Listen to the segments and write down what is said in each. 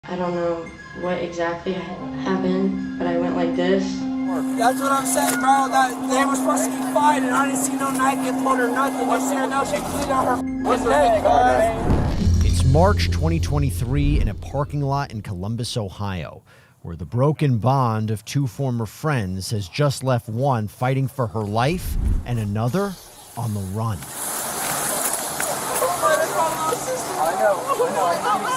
I don't know what exactly happened, but I went like this. That's what I'm saying, bro. That they were supposed to be fighting. I didn't see no knife get pulled or nothing. They said no, she cleaned out her neck, guys. It's March 2023 in a parking lot in Columbus, Ohio, where the broken bond of two former friends has just left one fighting for her life and another on the run. I know.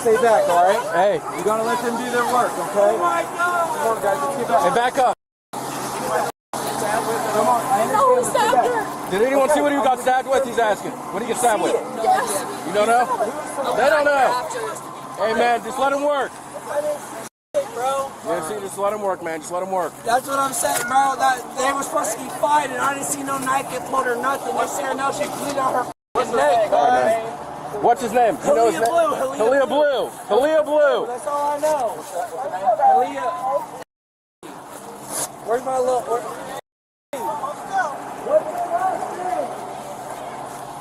Stay back, all right? Hey, you gotta let them do their work, okay? Oh my God! Come on, guys, let's get back. Hey, back up. Come on, I understand. Did anyone see what he got stabbed with? He's asking. What did he get stabbed with? Yes. You don't know? They don't know. Hey, man, just let him work. Bro. Yeah, see, just let him work, man. Just let him work. That's what I'm saying, bro. That they were supposed to be fighting. I didn't see no knife get pulled or nothing. They said no, she cleaned out her neck, guys. What's his name? Halia Blue. Halia Blue. Halia Blue. That's all I know. Halia. Where's my little... What's your last name?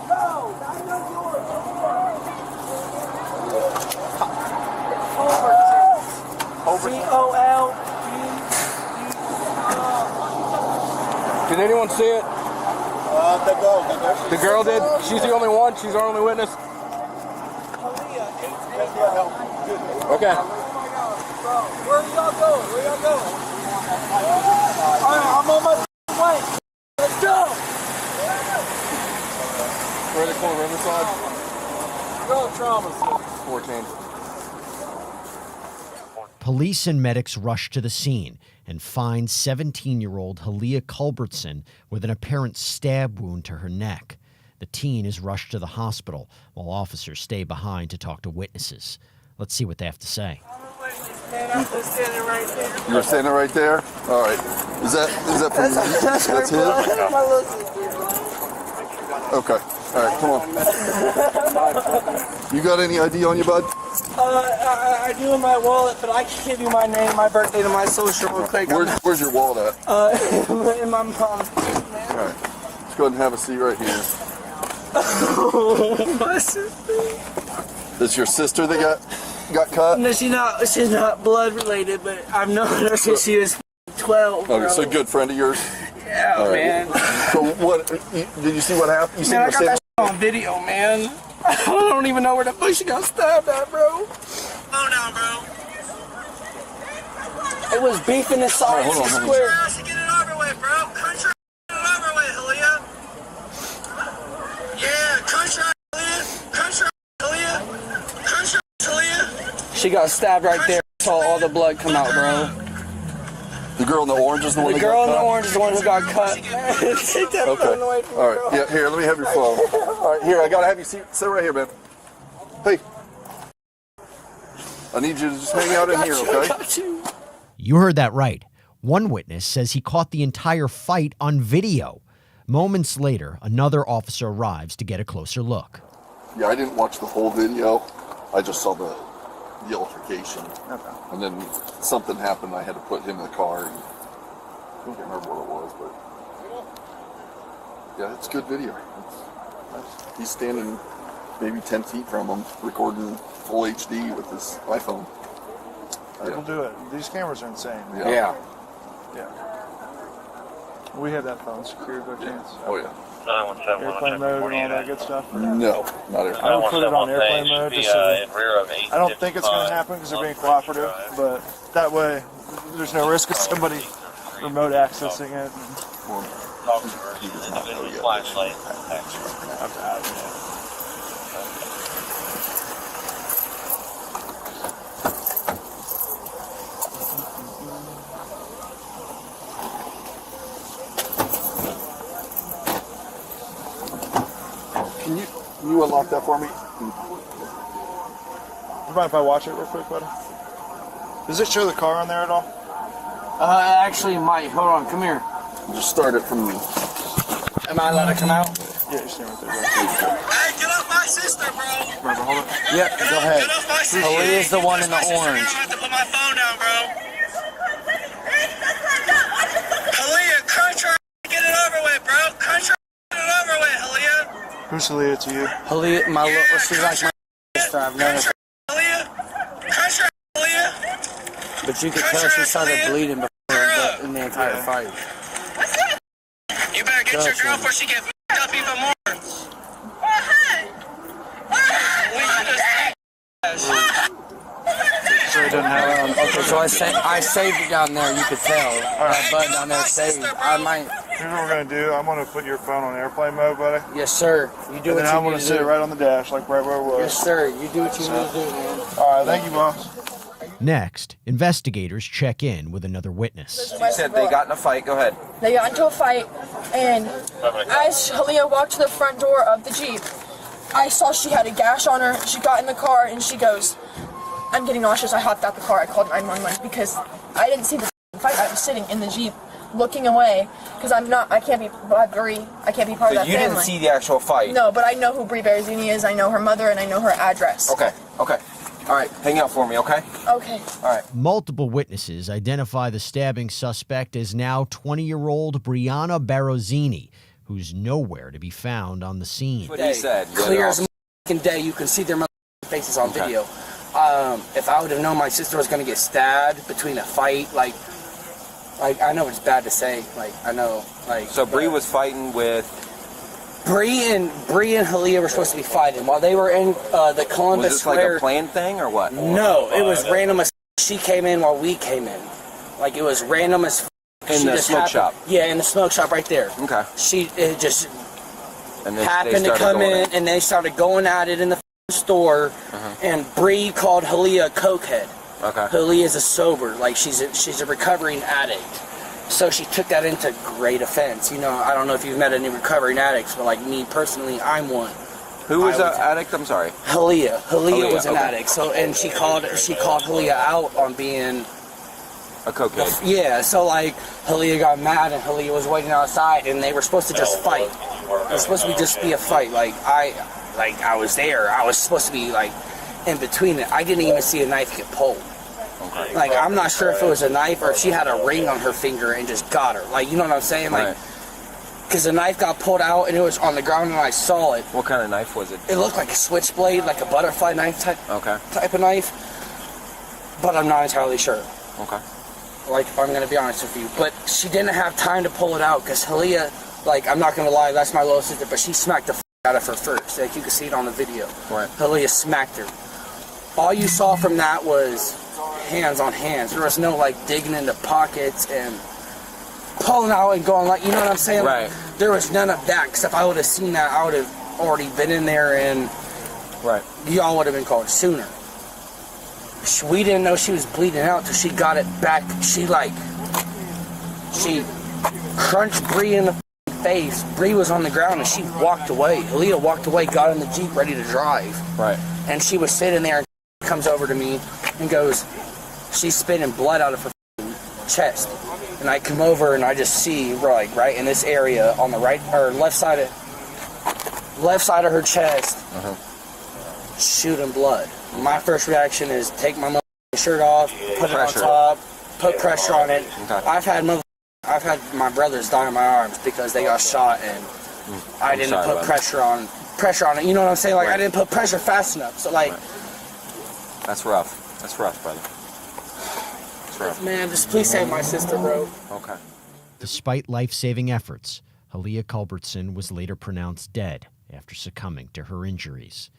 No, I know yours. C-O-L-U. Did anyone see it? The girl did? She's the only one? She's our only witness? Okay. Where y'all going? I'm on my way. Let's go. Where are they calling Riverside? Girl trauma. 14. Police and medics rush to the scene and find 17-year-old Halia Culbertson with an apparent stab wound to her neck. The teen is rushed to the hospital while officers stay behind to talk to witnesses. Let's see what they have to say. I'm standing right there. You were standing right there? All right. Is that from that's him? Okay. All right, come on. You got any ID on you, bud? I do in my wallet, but I can give you my name, my birthday, and my social real quick. Where's your wallet at? In my mom's. All right. Let's go ahead and have a seat right here. Oh, my sister. That's your sister that got cut? No, she's not blood related, but I've known her since she was 12. Okay, so a good friend of yours? Yeah, right. Man. So what, did you see what happened? You man, I got that on video, man. I don't even know where the fuck she got stabbed at, bro. Slow down, bro. It was beef in the side of the square. Get it over with, bro. Country, get it over with, Halia. Yeah, country, Halia. Country, Halia. Country, Halia. She got stabbed right there. Saw all the blood come out, bro. The girl in the orange is the one that got cut? The girl in the orange is the one who got cut. Take that phone away from me, all right, yeah, here, let me have your phone. All right, here, I gotta have you sit right here, man. Hey. I need you to just hang out in here, okay? You heard that right. One witness says he caught the entire fight on video. Moments later, another officer arrives to get a closer look. Yeah, I didn't watch the whole video. I just saw the altercation. Okay. And then something happened. I had to put him in the car. And I don't remember what it was, but yeah, it's good video. He's standing maybe 10 feet from him, recording full HD with his iPhone. People do it. These cameras are insane. Yeah. We have that phone secured by chance. Oh yeah. Airplane mode and all that good stuff? No, not airplane. I would put it on airplane mode just so I don't think it's going to happen because they're being cooperative, but that way there's no risk of somebody remote accessing it. Flashlight. Can you unlock that for me? You mind if I watch it real quick, buddy? Does it show the car on there at all? Actually, might. Hold on, come here. Just start it from me. Am I allowed to come out? Yeah, you're standing right there. Hey, get off my sister, bro. Remember, hold it. Yep, go ahead. Get off my sister. Halia's the one in the orange. I'm gonna have to put my phone down, bro. Halia, country, get it over with, bro. Country, get it over with, Halia. Who's Halia to you? Halia, she's like my sister. I've known her. Halia, country, Halia. But you could tell she started bleeding before in the entire fight. You better get your girl before she get f***ed up even more. So it doesn't have. Okay, so I saved it down there. You could tell. That button down there saved. I might. Here's what we're gonna do. I'm gonna put your phone on airplane mode, buddy. Yes, sir. You do And what then you I'm need gonna to sit do. right on the dash, like right where it was. Yes, sir. You do what you need to do, man. All right, thank you, boss. Next, investigators check in with another witness. You said they got in a fight. Go ahead. They got into a fight, and as Leah walked to the front door of the Jeep, I saw she had a gash on her. She got in the car, and she goes, "I'm getting nauseous." I hopped out the car. I called 911 because I didn't see the fight. I was sitting in the Jeep looking away because I can't be part of that family. You didn't see the actual fight? No, but I know who Brie Berrezzini is. I know her mother, and I know her address. Okay. All right, hang out for me, okay? Okay. All right. Multiple witnesses identify the stabbing suspect as now 20-year-old Brianna Berrezzini, who's nowhere to be found on the scene. What he said. Clear as a day. You can see their faces on video. If I would have known my sister was going to get stabbed between a fight, like I know it's bad to say, So Bree was fighting with. Bree and Halia were supposed to be fighting while they were in the Columbus Was this like Square. a planned thing or what? No, it was random as she came in while we came in. Like it was random as In the smoke shop. Yeah, in the smoke shop right there. Okay. It just And then happened to come in, and they started going at it in the store. And Bree called Halia a cokehead. Okay. Halia's a sober, like she's a recovering addict. So she took that into great offense. You know, I don't know if you've met any recovering addicts, but like me personally, I'm one. Who was an addict? I'm sorry. Halia was an okay. addict. So and she called Halia out on being a cokehead. Yeah. So like Halia got mad and Halia was waiting outside, and they were supposed to just fight. It was supposed to just be a fight. Like I was there. I was supposed to be like in between it. I didn't even see a knife get pulled. Okay. Like, I'm not sure if it was a knife or if she had a ring on her finger and just got her. Like, you know what I'm saying? Like, because the knife got pulled out and it was on the ground and I saw it. What kind of knife was it? It looked like a switchblade, like a butterfly knife type of knife. But I'm not entirely sure. Okay. Like, if I'm going to be honest with you. But she didn't have time to pull it out because Halia, like, I'm not going to lie, that's my little sister, but she smacked the out of her first. Like, you can see it on the video. Right. Halia smacked her. All you saw from that was hands on hands. There was no like digging into pockets and pulling out and going like, you know what I'm saying? Right. Like, there was none of that, because if I would have seen that, I would have already been in there and y'all would have been called sooner. We didn't know she was bleeding out till she got it back. She crunched Bree in the face. Bree was on the ground and she walked away. Aaliyah walked away, got in the Jeep ready to drive. Right. And she was sitting there and comes over to me and goes, she's spitting blood out of her chest. And I come over and I just see like right in this area on the right or left side of her chest, shooting blood. My first reaction is take my shirt off, put it on top, put pressure on it. Okay. I've had my brothers die in my arms because they got shot and I didn't put pressure on it. You know what I'm saying? Like I didn't put pressure fast enough. So like that's rough. That's rough, brother. That's rough. Man, just please save my sister, bro. Okay. Despite life-saving efforts, Halia Culbertson was later pronounced dead after succumbing to her injuries.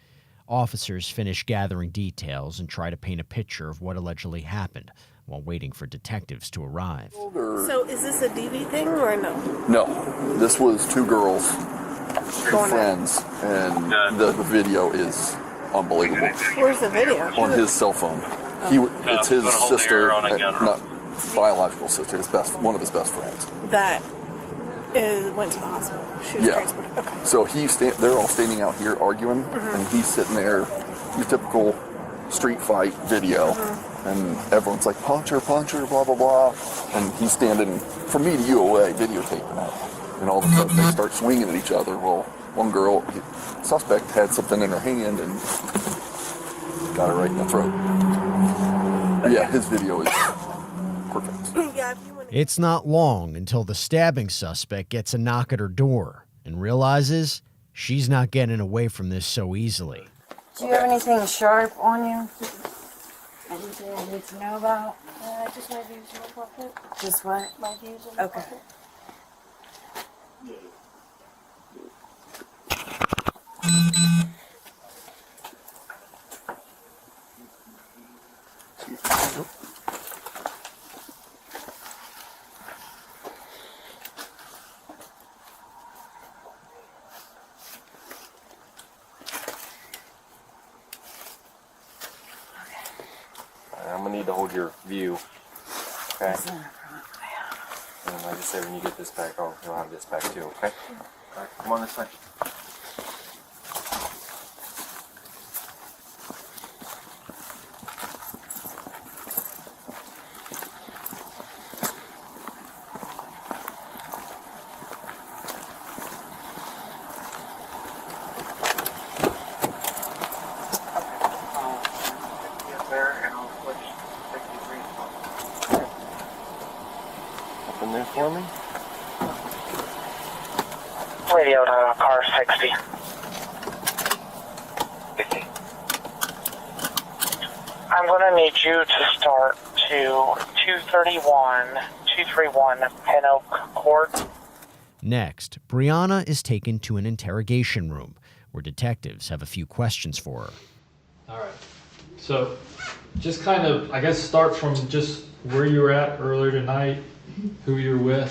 Officers finish gathering details and try to paint a picture of what allegedly happened while waiting for detectives to arrive. So is this a DV thing or no? No, this was two girls, two friends, and the video is unbelievable. Where's the video? On his cell phone. It's his sister, not biological sister, one of his best friends. That went to the hospital. She was transported. Okay. So they're all standing out here arguing, and he's sitting there, your typical street fight video, and everyone's like, punch her, blah, blah, blah. And he's standing from me to you away, videotaping it. And all of a sudden they start swinging at each other. Well, one girl, suspect, had something in her hand and got her right in the throat. Yeah, his video is perfect. It's not long until the stabbing suspect gets a knock at her door and realizes she's not getting away from this so easily. Do you have anything sharp on you? Anything I need to know about? Just my views in the pocket. Just what? My views in the Okay. pocket. I'm gonna need to hold your view. Okay. That's not a problem. And like I said, when you get this back, you'll have this back too. Okay. All right. Come on this way. Up in there for me. Radio to car 60. I'm going to need you to start to 231 Pin Oak Court. Next, Brianna is taken to an interrogation room where detectives have a few questions for her. All right. So just kind of, I guess, start from just where you were at earlier tonight, who you were with,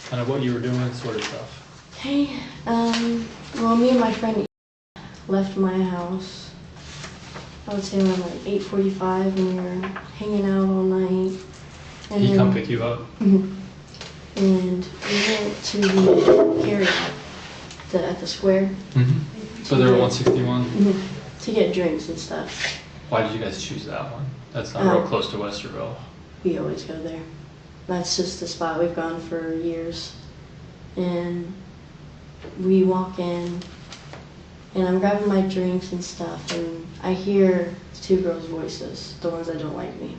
kind of what you were doing, sort of stuff. Hey, well, me and my friend left my house, I would say around like 8:45, and we were hanging out all night. And He come pick you up? And we went to the carryout at the square. So they were 161? To get drinks and stuff. Why did you guys choose that one? That's not real close to Westerville. We always go there. That's just the spot we've gone for years. And we walk in, and I'm grabbing my drinks and stuff, and I hear two girls' voices, the ones that don't like me.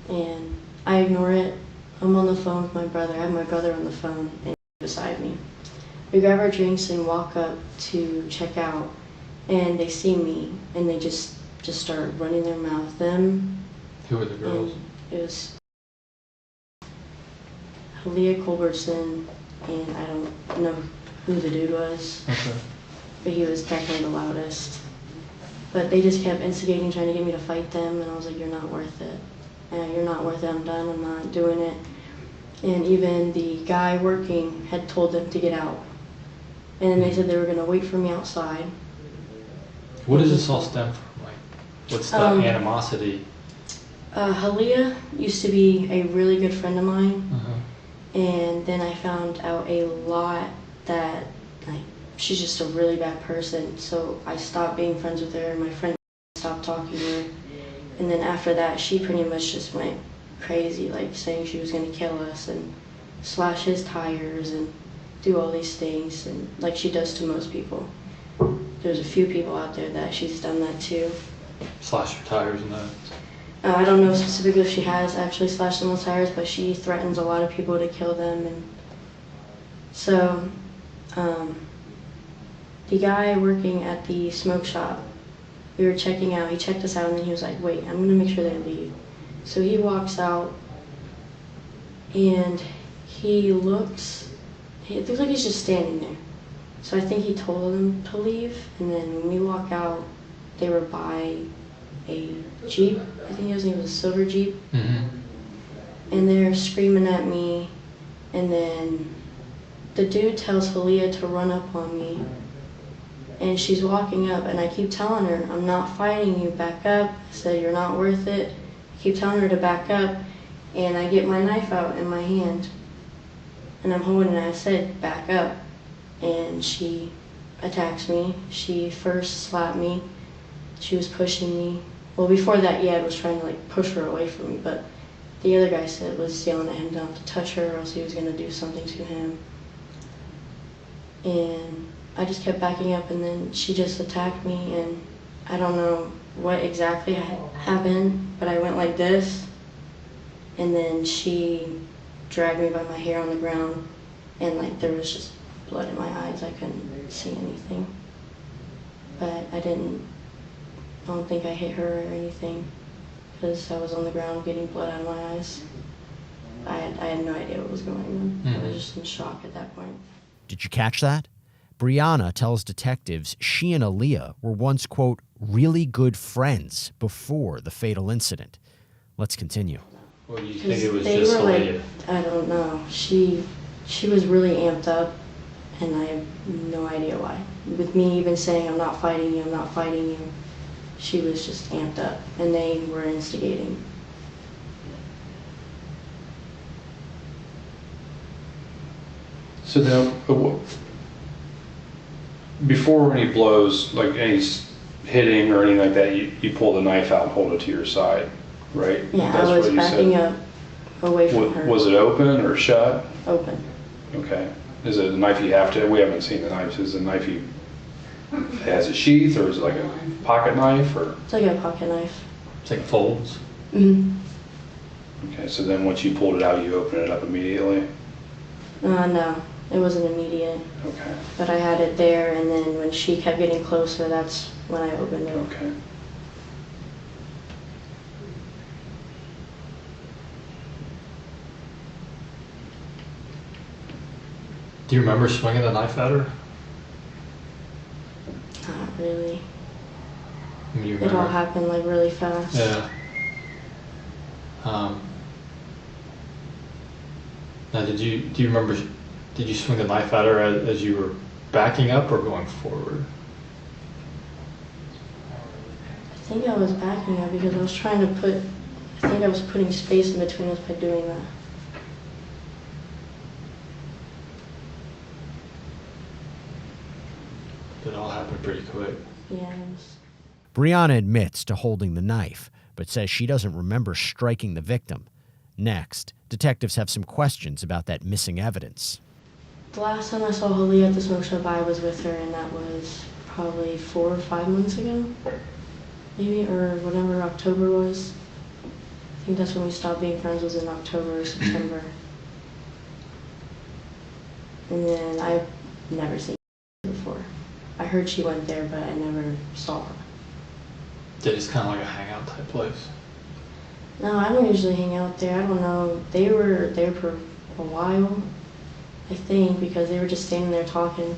And I ignore it. I'm on the phone with my brother. I have my brother on the phone and beside me. We grab our drinks and walk up to check out, and they see me, and they just start running their mouth. Them. Who were the girls? It was Halia Culbertson, and I don't know who the dude was, Okay. but he was definitely the loudest. But they just kept instigating, trying to get me to fight them, and I was like, you're not worth it. You're not worth it, I'm done, I'm not doing it. And even the guy working had told them to get out. And then they said they were gonna wait for me outside. What does this all stem from? Like, what's the animosity? Halia used to be a really good friend of mine. Uh-huh. And then I found out a lot that she's just a really bad person. So I stopped being friends with her, and my friend stopped talking to her. And then after that, she pretty much just went crazy, like saying she was going to kill us and slash his tires and do all these things, and like she does to most people. There's a few people out there that she's done that to. Slash your tires and that? I don't know specifically if she has actually slashed someone's tires, but she threatens a lot of people to kill them. And so the guy working at the smoke shop, we were checking out, he checked us out, and then he was like, wait, I'm gonna make sure they leave. So he walks out, and it looks like he's just standing there. So I think he told them to leave, and then when we walk out, they were by a Jeep. I think it was a silver Jeep. Mm-hmm. And they're screaming at me, and then the dude tells Halia to run up on me, and she's walking up, and I keep telling her, I'm not fighting you, back up. I said, you're not worth it. I keep telling her to back up, and I get my knife out in my hand, and I'm holding it. I said, back up, and she attacks me. She first slapped me. She was pushing me. Well, before that, Yad was trying to like push her away from me, but the other guy was yelling at him not to touch her, or else he was going to do something to him. And I just kept backing up, and then she just attacked me, and I don't know what exactly happened, but I went like this, and then she dragged me by my hair on the ground, and like there was just blood in my eyes. I couldn't see anything, but I didn't don't think I hit her or anything because I was on the ground getting blood out of my eyes. I had no idea what was going on. I was just in shock at that point. Did you catch that? Brianna tells detectives she and Aaliyah were once, quote, really good friends before the fatal incident. Let's continue. Well, you think it was they just were Aaliyah? like, I don't know. She was really amped up, and I have no idea why. With me even saying, I'm not fighting you, she was just amped up, and they were instigating. So then, before any blows, like any hitting or anything like that, you pull the knife out and hold it to your side, right? Yeah, That's I was what you backing said. up away from her. Was it open or shut? Open. Okay. Is it a knife you have to? We haven't seen the knife. Is it a knife you has a sheath, or is it like a pocket knife, or? It's like a pocket knife. It's like folds. Okay. So then, once you pulled it out, you open it up immediately. No, it wasn't immediate. Okay. But I had it there, and then when she kept getting closer, that's when I opened it. Okay. Do you remember swinging the knife at her? Not really. You It all happened like really fast. Yeah. Now, do you remember? Did you swing the knife at her as you were backing up or going forward? I think I was backing up because I was trying to I think I was putting space in between us by doing that. It all happened pretty quick. Yeah. It was... Brianna admits to holding the knife, but says she doesn't remember striking the victim. Next, detectives have some questions about that missing evidence. The last time I saw Holly at the smoke shop, I was with her, and that was probably 4 or 5 months ago, maybe, or whatever October was. I think that's when we stopped being friends, was in October or September. And then I've never seen her before. I heard she went there, but I never saw her. It's kind of like a hangout type place. No, I don't usually hang out there. I don't know. They were there for a while, I think, because they were just standing there talking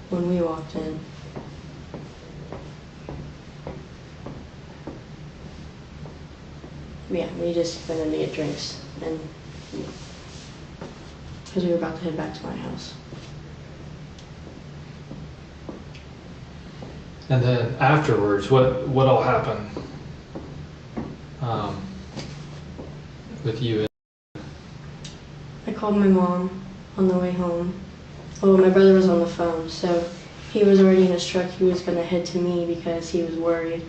when we walked in. Yeah, we just went in to get drinks, and because we were about to head back to my house. And then afterwards, what all happened with you? I called my mom on the way home. Well, my brother was on the phone, so he was already in his truck. He was going to head to me because he was worried.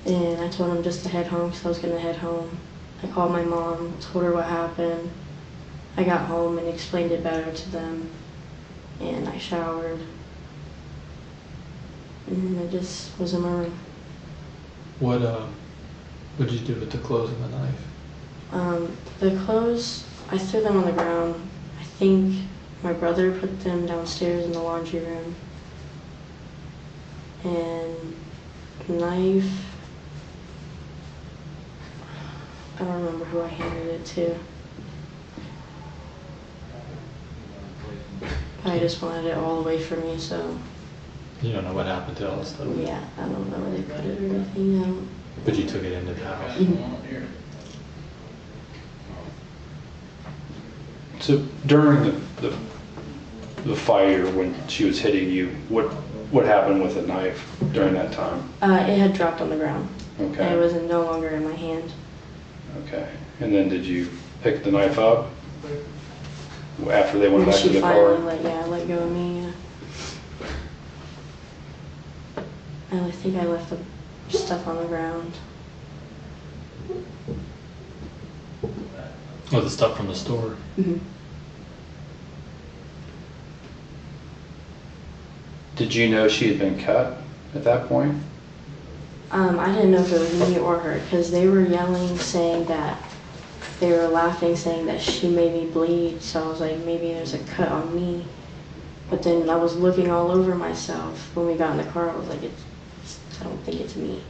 And I told him just to head home because I was going to head home. I called my mom, told her what happened. I got home and explained it better to them. And I showered. And I just was in my room. What did you do with the clothes and the knife? The clothes, I threw them on the ground. I think my brother put them downstairs in the laundry room. And the knife, I don't remember who I handed it to. I just wanted it all away from me, so. You don't know what happened to all this stuff? Yeah, I don't know where they put it or anything. But you took it into the house? So during the fight, or when she was hitting you, what happened with the knife during that time? It had dropped on the ground. Okay. And it was no longer in my hand. Okay. And then did you pick the knife up after they went back to the car? I let go of me. I think I left the stuff on the ground. Oh, the stuff from the store? Mm-hmm. Did you know she had been cut at that point? I didn't know if it was me or her because they were yelling, saying that they were laughing, saying that she made me bleed. So I was like, maybe there's a cut on me. But then I was looking all over myself when we got in the car. I was like, it's So I don't think it's me.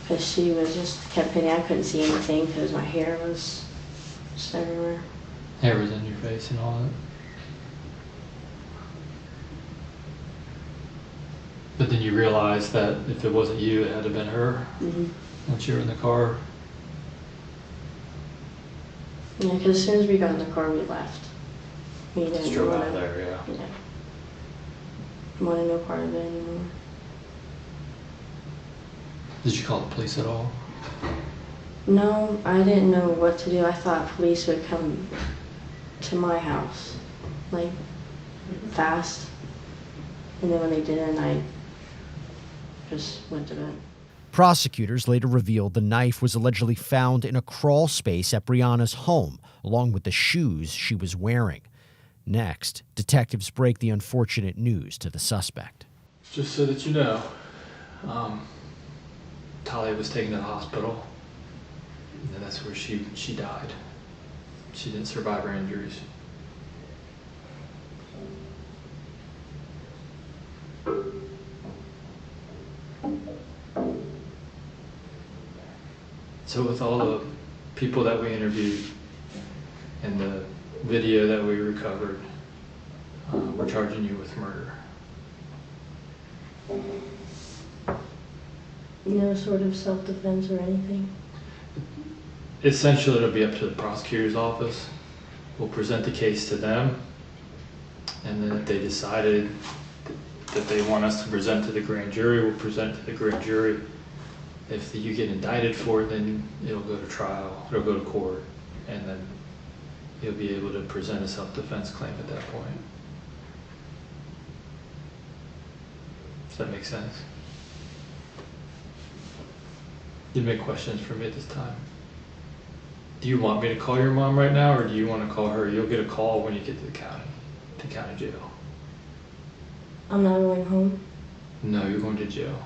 Because she was just kept hitting. I couldn't see anything because my hair was just everywhere. Hair was in your face and all that. But then you realized that if it wasn't you, it had to have been her. Once you were in the car. Yeah, because as soon as we got in the car, we left. We didn't drove want out there, yeah. Wanted no part of it anymore. Did you call the police at all? No, I didn't know what to do. I thought police would come to my house, like, fast. And then when they didn't, I just went to bed. Prosecutors later revealed the knife was allegedly found in a crawl space at Brianna's home, along with the shoes she was wearing. Next, detectives break the unfortunate news to the suspect. Just so that you know, Talia was taken to the hospital, and that's where she died. She didn't survive her injuries. So with all the people that we interviewed and the video that we recovered, we're charging you with murder. No sort of self-defense or anything? Essentially, it'll be up to the prosecutor's office. We'll present the case to them, and then if they decided that they want us to present to the grand jury, we'll present to the grand jury. If you get indicted for it, then it'll go to trial, it'll go to court, and then you'll be able to present a self-defense claim at that point. Does that make sense? Do you have any questions for me at this time? Do you want me to call your mom right now, or do you want to call her? You'll get a call when you get to the county jail. I'm not going home? No, you're going to jail.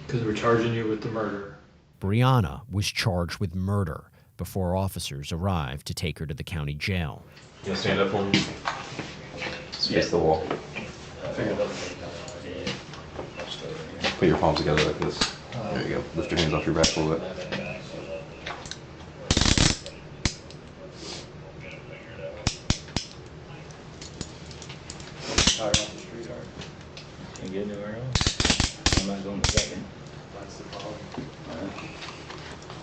Because we're charging you with the murder. Brianna was charged with murder before officers arrived to take her to the county jail. You'll stand up for me? Face the wall. Put your palms together like this. There you go. Lift your hands off your back a little bit. Car off the street, can't get anywhere else. I'm not going to second. That's the problem.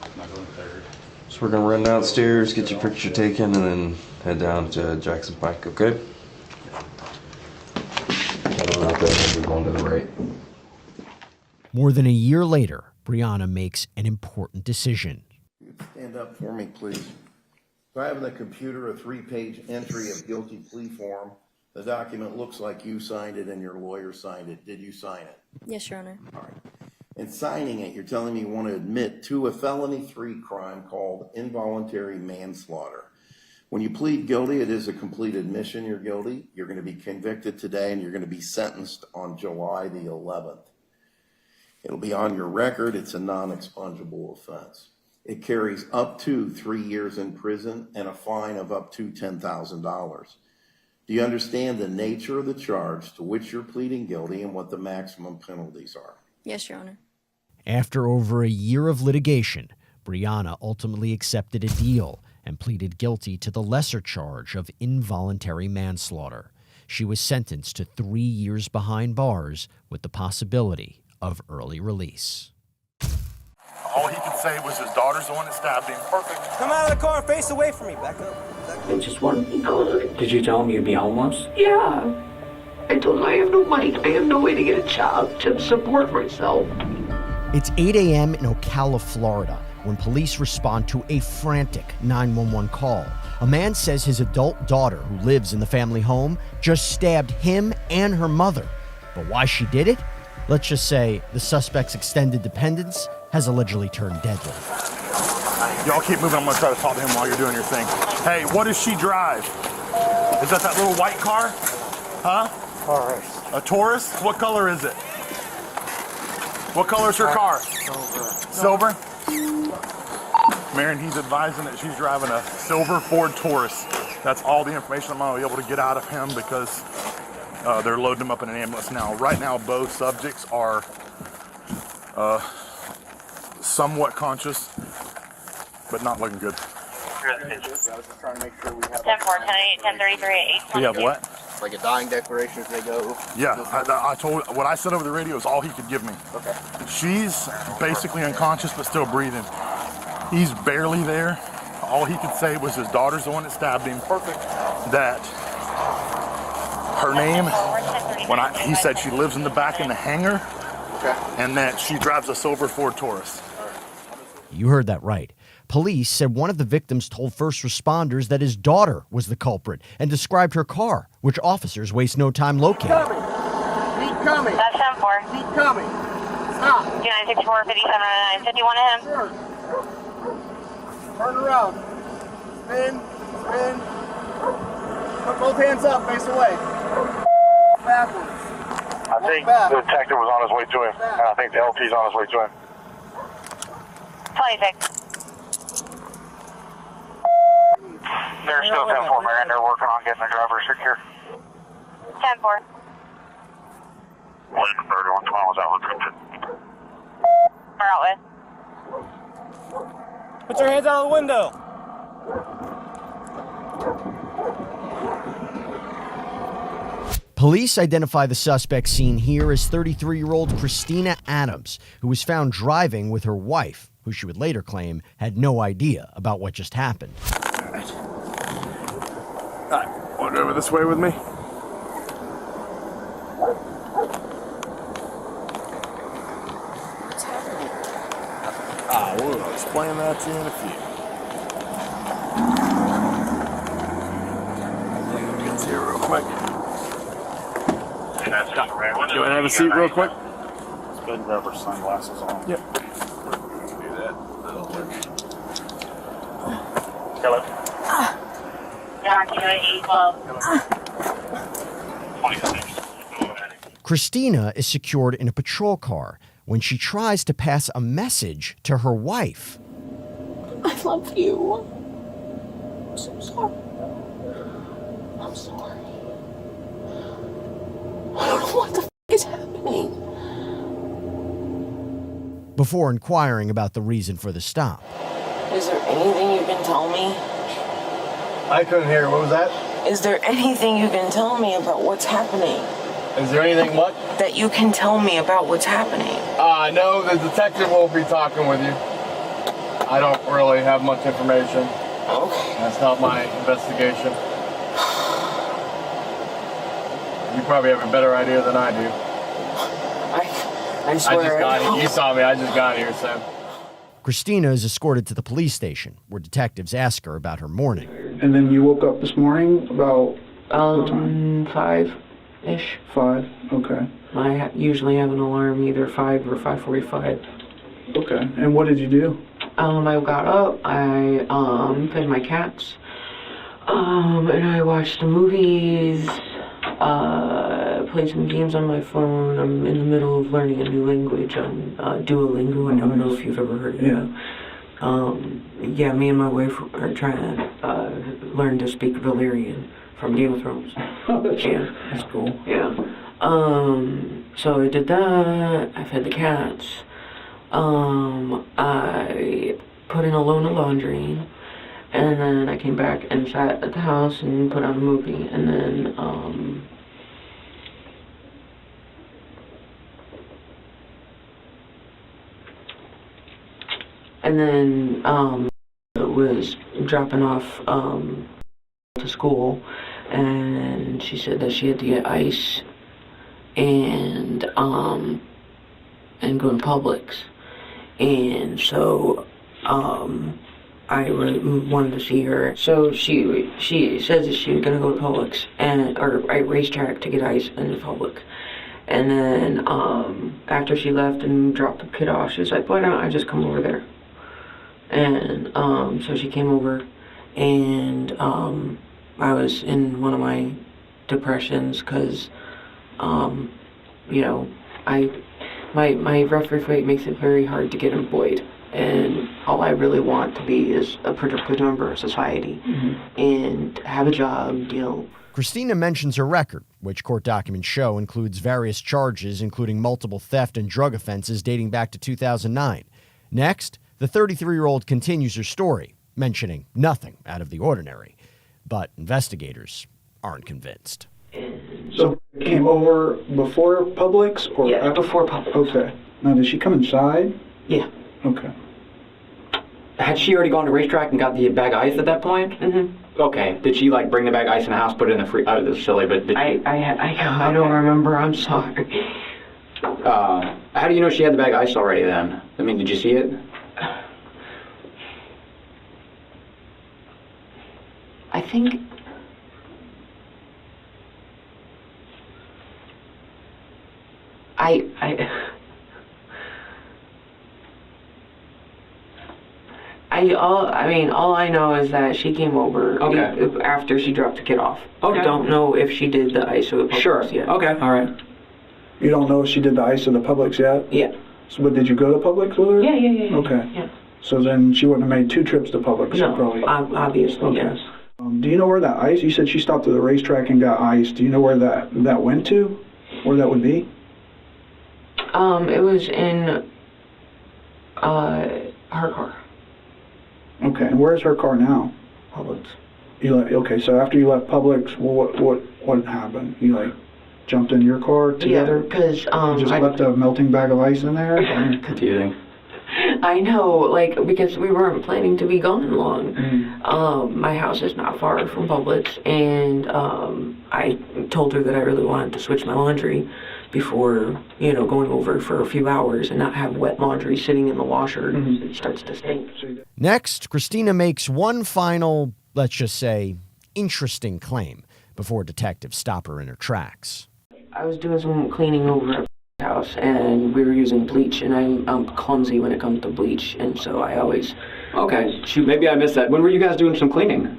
I'm not going third. So we're gonna run downstairs, get your picture taken, and then head down to Jackson Pike, okay? We're going to the right. More than a year later, Brianna makes an important decision. Stand up for me, please. So I have in the computer a 3-page entry of guilty plea form. The document looks like you signed it and your lawyer signed it. Did you sign it? Yes, Your Honor. All right. In signing it, you're telling me you want to admit to a felony 3 crime called involuntary manslaughter. When you plead guilty, it is a complete admission you're guilty. You're going to be convicted today and you're going to be sentenced on July the 11th. It'll be on your record. It's a non-expungable offense. It carries up to 3 years in prison and a fine of up to $10,000. Do you understand the nature of the charge to which you're pleading guilty and what the maximum penalties are? Yes, Your Honor. After over a year of litigation, Brianna ultimately accepted a deal and pleaded guilty to the lesser charge of involuntary manslaughter. She was sentenced to 3 years behind bars with the possibility of early release. All he could say was his daughter's the one that stabbed him. Perfect. Come out of the car, face away from me. Back up. I just wanted to know. Did you tell him you'd be homeless? Yeah. I told him I have no money. I have no way to get a job to support myself. It's 8 a.m. in Ocala, Florida, when police respond to a frantic 911 call. A man says his adult daughter, who lives in the family home, just stabbed him and her mother. But why she did it? Let's just say the suspect's extended dependence has allegedly turned deadly. Y'all keep moving. I'm going to try to talk to him while you're doing your thing. Hey, what does she drive? Is that little white car? Huh? Taurus. A Taurus? What color is it? What color is her car? Silver. Marion, he's advising that she's driving a silver Ford Taurus. That's all the information I'm going to be able to get out of him because they're loading him up in an ambulance now. Right now, both subjects are somewhat conscious, but not looking good. I was just trying to make sure we have 10-4, 10-8, 10-33, 8-22. We have what? like a dying declaration as they go. Yeah, I told what I said over the radio is all he could give me. Okay. She's basically unconscious but still breathing. He's barely there. All he could say was his daughter's the one that stabbed him. Perfect. That her name, he said she lives in the back in the hangar, and that she drives a silver Ford Taurus. You heard that right. Police said one of the victims told first responders that his daughter was the culprit and described her car, which officers waste no time locating. Keep coming. That's 10-4. Keep coming. Stop. 2964, 5799, 51 to him. Sure. Turn around. Spin. Spin. Put both hands up. Face away. Backwards. I think the detective was on his way to him, and I think the LP's on his way to him. 26. They're still 10-4, Marion. They're working on getting the driver secure. 10-4. William 31 was out with We're out with. Put your hands out of the window. Police identify the suspect seen here as 33-year-old Christina Adams, who was found driving with her wife, who she would later claim had no idea about what just happened. All right, want to go over this way with me? What's happening? We'll explain that to you in a few. Get here real quick. You want to have a seat real quick? Let's go and grab our sunglasses on. Yep. Do that. Hello. Christina is secured in a patrol car when she tries to pass a message to her wife. I love you. I'm so sorry. I'm sorry. I don't know what the is happening. Before inquiring about the reason for the stop. Is there anything you can tell me? I couldn't hear. What was that? Is there anything you can tell me about what's happening? Is there anything what? That you can tell me about what's happening? No, the detective won't be talking with you. I don't really have much information. Okay. That's not my investigation. You probably have a better idea than I do. I swear. I just got here. You saw me. I just got here, so. Christina is escorted to the police station, where detectives ask her about her morning. And then you woke up this morning about what time? 5-ish. 5, okay. I usually have an alarm either 5 or 5:45. Okay, and what did you do? I got up, I fed my cats, and I watched the movies, played some games on my phone. I'm in the middle of learning a new language on Duolingo. I don't know if you've ever heard of it. Yeah, me and my wife are trying to learn to speak Valyrian from Game of Thrones. Oh, that's cool. Yeah. So I did that. I fed the cats. I put in a load of laundry, and then I came back and sat at the house and put on a movie, and then was dropping off to school, and she said that she had to get ice and go to Publix. And so I really wanted to see her. So she says that she was gonna go to Publix or racetrack to get ice in the Publix. And then after she left and dropped the kid off, she's like, "Why don't I just come over there?" And so she came over, and I was in one of my depressions because my rough rate makes it very hard to get employed. And all I really want to be is a productive member of society and have a job, Christina mentions her record, which court documents show includes various charges, including multiple theft and drug offenses dating back to 2009. Next, the 33-year-old continues her story, mentioning nothing out of the ordinary. But investigators aren't convinced. So it came over before Publix or Yeah, before Publix. Okay. Now, did she come inside? Yeah. Okay. Had she already gone to racetrack and got the bag of ice at that point? Mm-hmm. Okay. Did she like bring the bag of ice in the house, put it in the this is silly, but did I don't remember. I'm sorry. how do you know she had the bag of ice already then? I mean, did you see it? I think all I know is that she came over after she dropped the kid off. Okay. I don't know if she did the ice or the Publix yet. Okay. All right. You don't know if she did the ice in the Publix yet? Yeah. So, but did you go to Publix with her? Yeah. Okay. Yeah. So then she wouldn't have made 2 trips to Publix. No, probably. obviously, yes. Do you know where that ice? You said she stopped at the racetrack and got ice. Do you know where that went to? Where that would be? It was in her car. Okay. And where's her car now? Publix. Okay. So after you left Publix, what happened? You jumped in your car together? Yeah, because you just left a melting bag of ice in there? Confusing. I know, because we weren't planning to be gone long. My house is not far from Publix, and I told her that I really wanted to switch my laundry before, going over for a few hours and not have wet laundry sitting in the washer. It starts to stink. Next, Christina makes one final, let's just say, interesting claim before detectives stop her in her tracks. I was doing some cleaning over at the house, and we were using bleach, and I'm clumsy when it comes to bleach, and so I always... Okay, shoot, maybe I missed that. When were you guys doing some cleaning?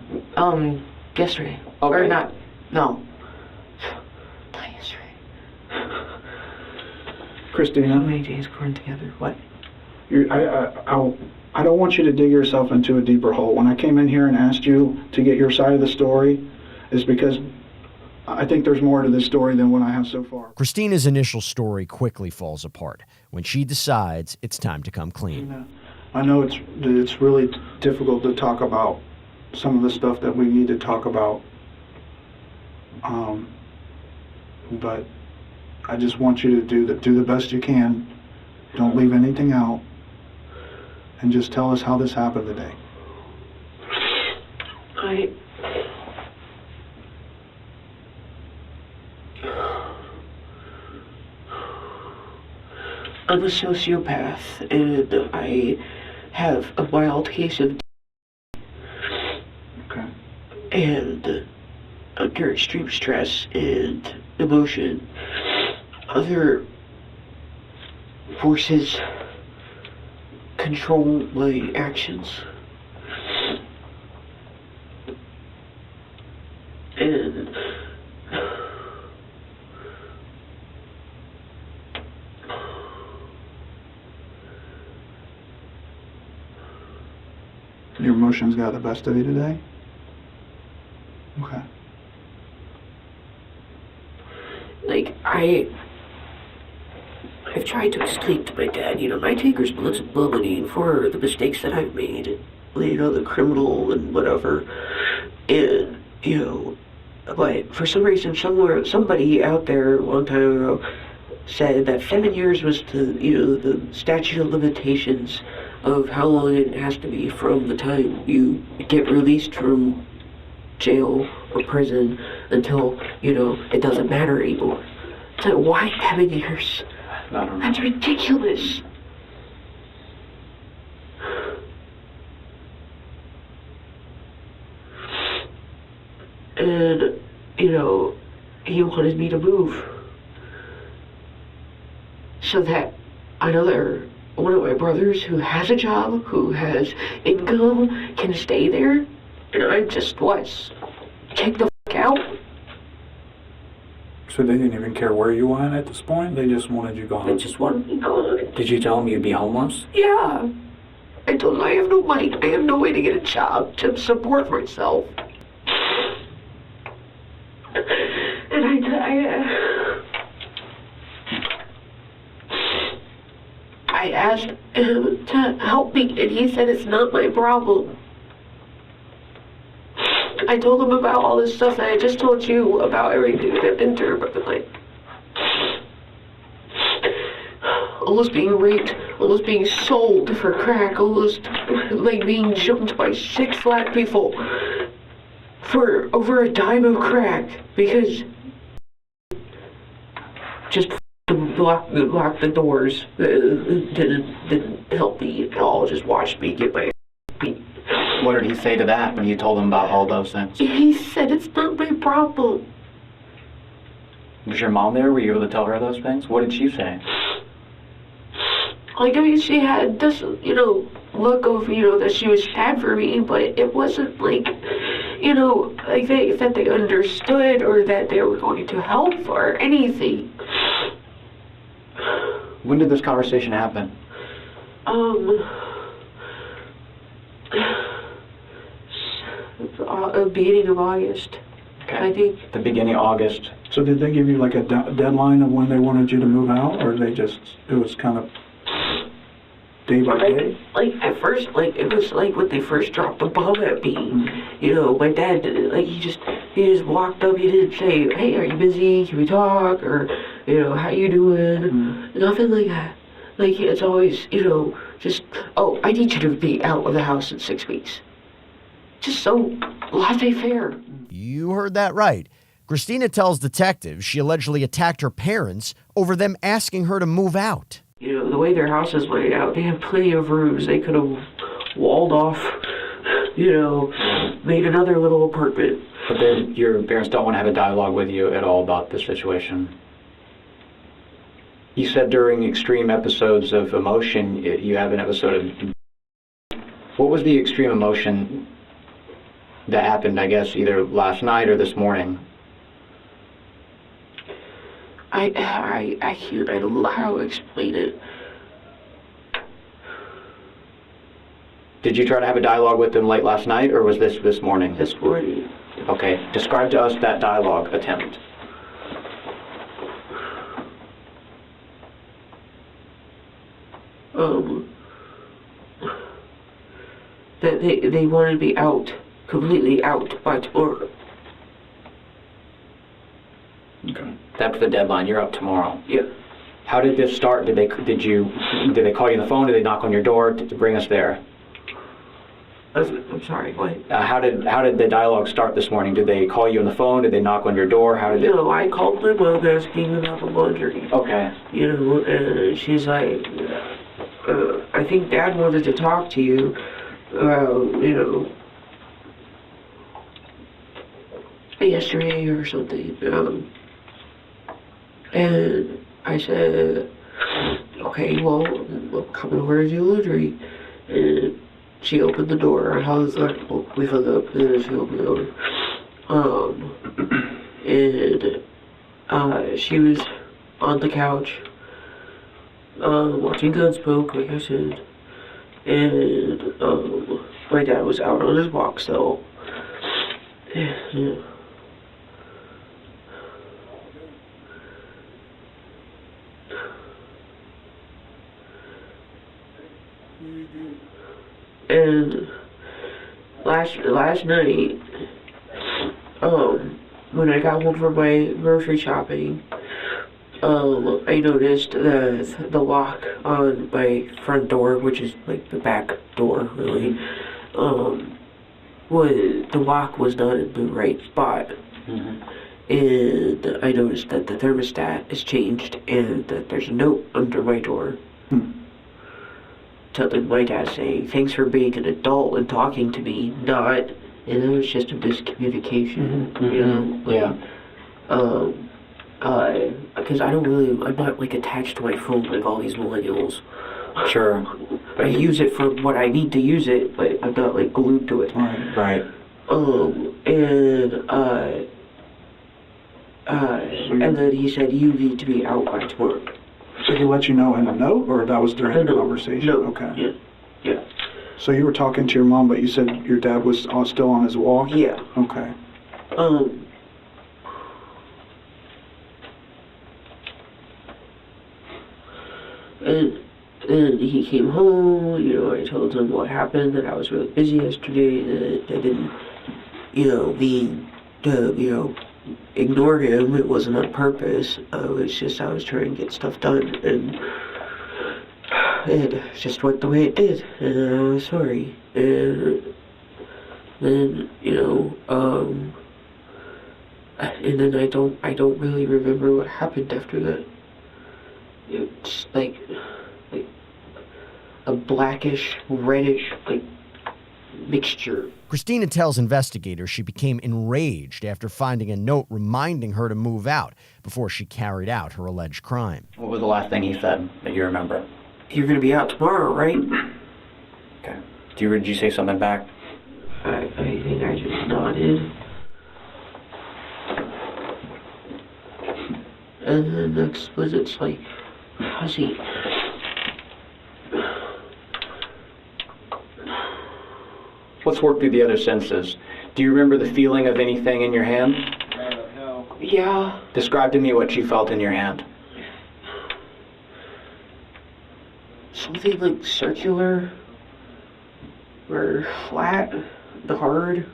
Yesterday. Okay. Or not yesterday. Christina? How many days going together? What? I don't want you to dig yourself into a deeper hole. When I came in here and asked you to get your side of the story, is because I think there's more to this story than what I have so far. Christina's initial story quickly falls apart when she decides it's time to come clean. I know it's really difficult to talk about some of the stuff that we need to talk about, but I just want you to do the best you can. Don't leave anything out, and just tell us how this happened today. I'm a sociopath, and I have a mild case of and under extreme stress and emotion, other forces control my actions. And your emotions got the best of you today? Okay. I've tried to explain to my dad, I take responsibility for the mistakes that I've made, the criminal and whatever, and, but for some reason somebody out there a long time ago said that 7 years was the statute of limitations of how long it has to be from the time you get released from jail or prison until, it doesn't matter anymore. It's like, why 7 years? I don't know. That's ridiculous. And, he wanted me to move so that one of my brothers who has a job, who has income, can stay there. And I just check the f*** out. So they didn't even care where you went at this point? They just wanted you gone? They just wanted me gone. Did you tell them you'd be homeless? Yeah. I told him I have no money. I have no way to get a job to support myself. And I asked him to help me, and he said it's not my problem. I told him about all this stuff that I just told you about everything that I've been through, but like almost being raped, almost being sold for crack, almost like being jumped by 6 black people for over a dime of crack because just block the doors didn't help me at all. Just watched me get my beat. What did he say to that when you told him about all those things? He said it's not my problem. Was your mom there? Were you able to tell her those things? What did she say? Like, I mean, she had this, look of, that she was sad for me, but it wasn't like, like that they understood or that they were going to help or anything. When did this conversation happen? Beginning of August, okay. I think. The beginning of August. So did they give you like a deadline of when they wanted you to move out, or it was kind of day by day? Like at first, it was like when they first dropped the bomb at me. My dad did it. Like he just walked up. He didn't say, "Hey, are you busy? Can we talk?" Or how you doing? Nothing like that. Like it's always just, "Oh, I need you to be out of the house in 6 weeks." Just so laissez-faire. You heard that right. Christina tells detectives she allegedly attacked her parents over them asking her to move out. The way their house is laid out, they have plenty of rooms. They could have walled off, made another little apartment. But then your parents don't want to have a dialogue with you at all about this situation. You said during extreme episodes of emotion, you have an episode of... What was the extreme emotion that happened, I guess, either last night or this morning? I don't know how to explain it. Did you try to have a dialogue with them late last night, or was this morning? This morning. Okay, describe to us that dialogue attempt. That they wanted to be out, completely out by tomorrow. Okay. That's the deadline. You're up tomorrow. Yeah. How did this start? Did they call you on the phone? Did they knock on your door to bring us there? I'm sorry. What? How did the dialogue start this morning? Did they call you on the phone? Did they knock on your door? How did it? No, I called my mom asking about the laundry. Okay. And she's like, I think Dad wanted to talk to you. Yesterday or something. And I said, okay, well, I'm coming over to do laundry. And she opened the door. I was like, well, we hung up, and then she opened the door. And she was on the couch, watching Gunsmoke, like I said. And my dad was out on his walk, so yeah. And last night, when I got home from my grocery shopping, I noticed that the lock on my front door, which is like the back door, really, the lock was not in the right spot. Mm-hmm. And I noticed that the thermostat is changed and that there's a note under my door. Something my dad saying, "Thanks for being an adult and talking to me," not, and it was just a miscommunication, because I'm not like attached to my phone like all these millennials. Sure. I use it for what I need to use it, but I'm not like glued to it. Right. And then he said, "You need to be out by tomorrow." Did he let you know in a note, or that was during the conversation? No. Okay. Yeah. So you were talking to your mom, but you said your dad was still on his walk? Yeah. Okay. And he came home, you know, I told him what happened, that I was really busy yesterday, that I didn't, you know, mean to, you know, ignore him. It wasn't on purpose. It's just I was trying to get stuff done, and it just went the way it did, and I was sorry. And then, you know, and then I don't really remember what happened after that. It's like a blackish, reddish, like, mixture. Christina tells investigators she became enraged after finding a note reminding her to move out before she carried out her alleged crime. What was the last thing he said that you remember? You're gonna be out tomorrow, right? Okay. Did you say something back? I think I just nodded. And then next was it's like, fuzzy. Let's work through the other senses. Do you remember the feeling of anything in your hand? Yeah. Describe to me what you felt in your hand. Something like circular or flat, hard.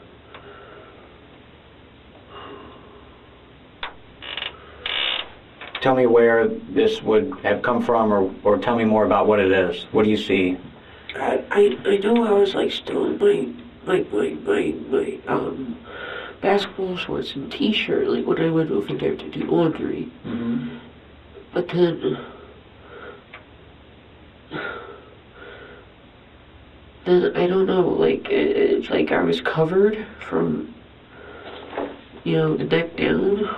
Tell me where this would have come from, or tell me more about what it is. What do you see? I know I was like still in my basketball shorts and t-shirt, like when I went over there to do laundry. Mm-hmm. But then I don't know, like it's like I was covered from, you know, the neck down.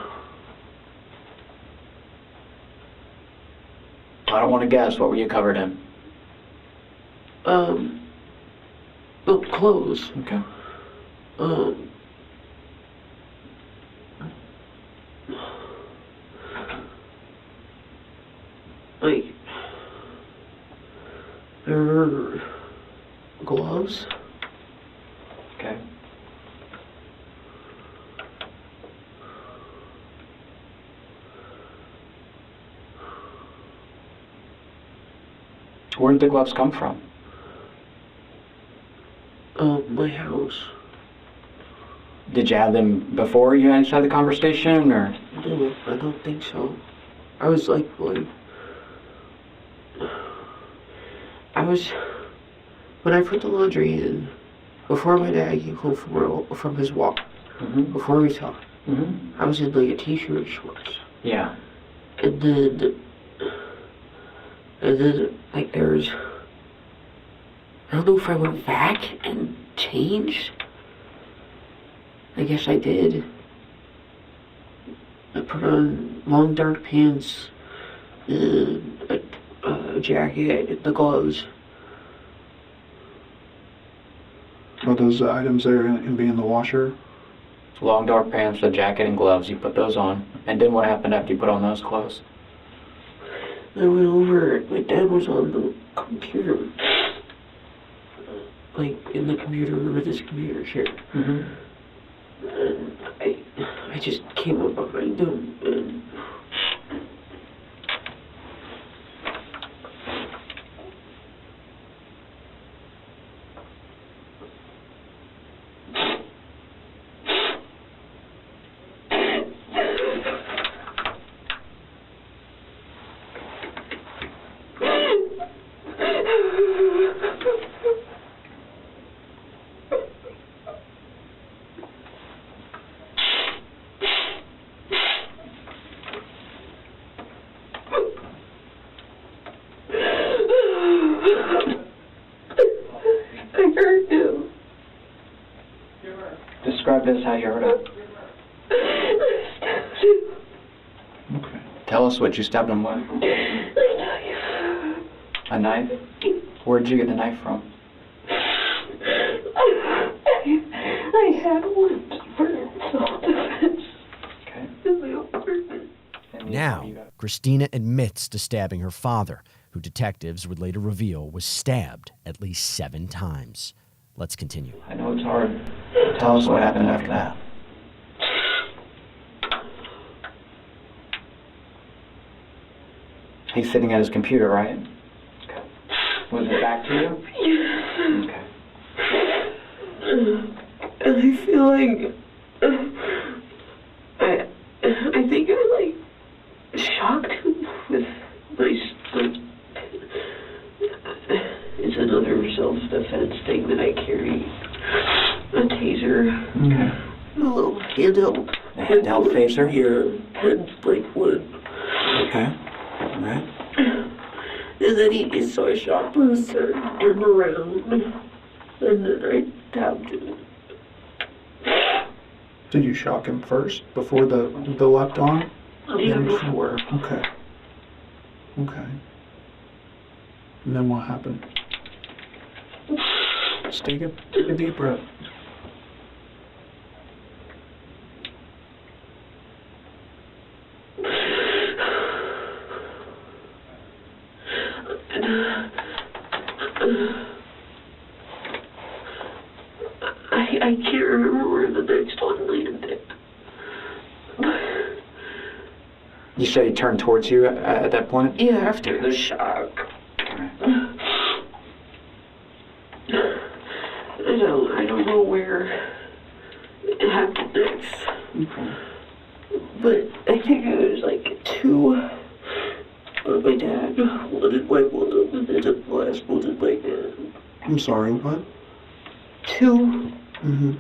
I don't want to guess. What were you covered in? Well, clothes. Okay. Like, I remember gloves. Okay. Where did the gloves come from? My house. Did you have them before you had the conversation, or? No, I don't think so. I was like, when I put the laundry in, before my dad came home from his walk, Mm-hmm. before we talked, Mm-hmm. I was in like a t-shirt and shorts. Yeah. And then like there's, I don't know if I went back and changed. I guess I did. I put on long dark pants, and a jacket, and the gloves. Are those items there and be in the washer? Long dark pants, a jacket, and gloves. You put those on. And then what happened after you put on those clothes? I went over, my dad was on the computer. Like, in the computer room with his computer chair. Mm-hmm. And I just came up behind him and Describe this how you heard it. Okay. Tell us what you stabbed him with. A knife? Where'd you get the knife from? I had one for self-defense. Okay. In my apartment. Now, Christina admits to stabbing her father, who detectives would later reveal was stabbed at least 7 times. Let's continue. I know it's hard. Tell us what happened after that. He's sitting at his computer, right? Okay. Was it back to you? Yeah. Okay. And I feel like I think I shocked him with my it's another self-defense thing that I carry. A taser. Okay. A little handheld. A handheld taser? Yeah. And wood. Okay. All right. And then he saw a shot boost and turned around. And then I tapped him. Did you shock him first before the left arm? Yeah, before. Okay. Okay. And then what happened? Just take a deep breath. I can't remember where the next one landed. You said he turned towards you at that point? Yeah, after the shock. I don't know where it happened next. Okay. But I think it was 2 on my dad, 1 in my mom, and then the last one in my dad. I'm sorry, what? 2. Mm-hmm.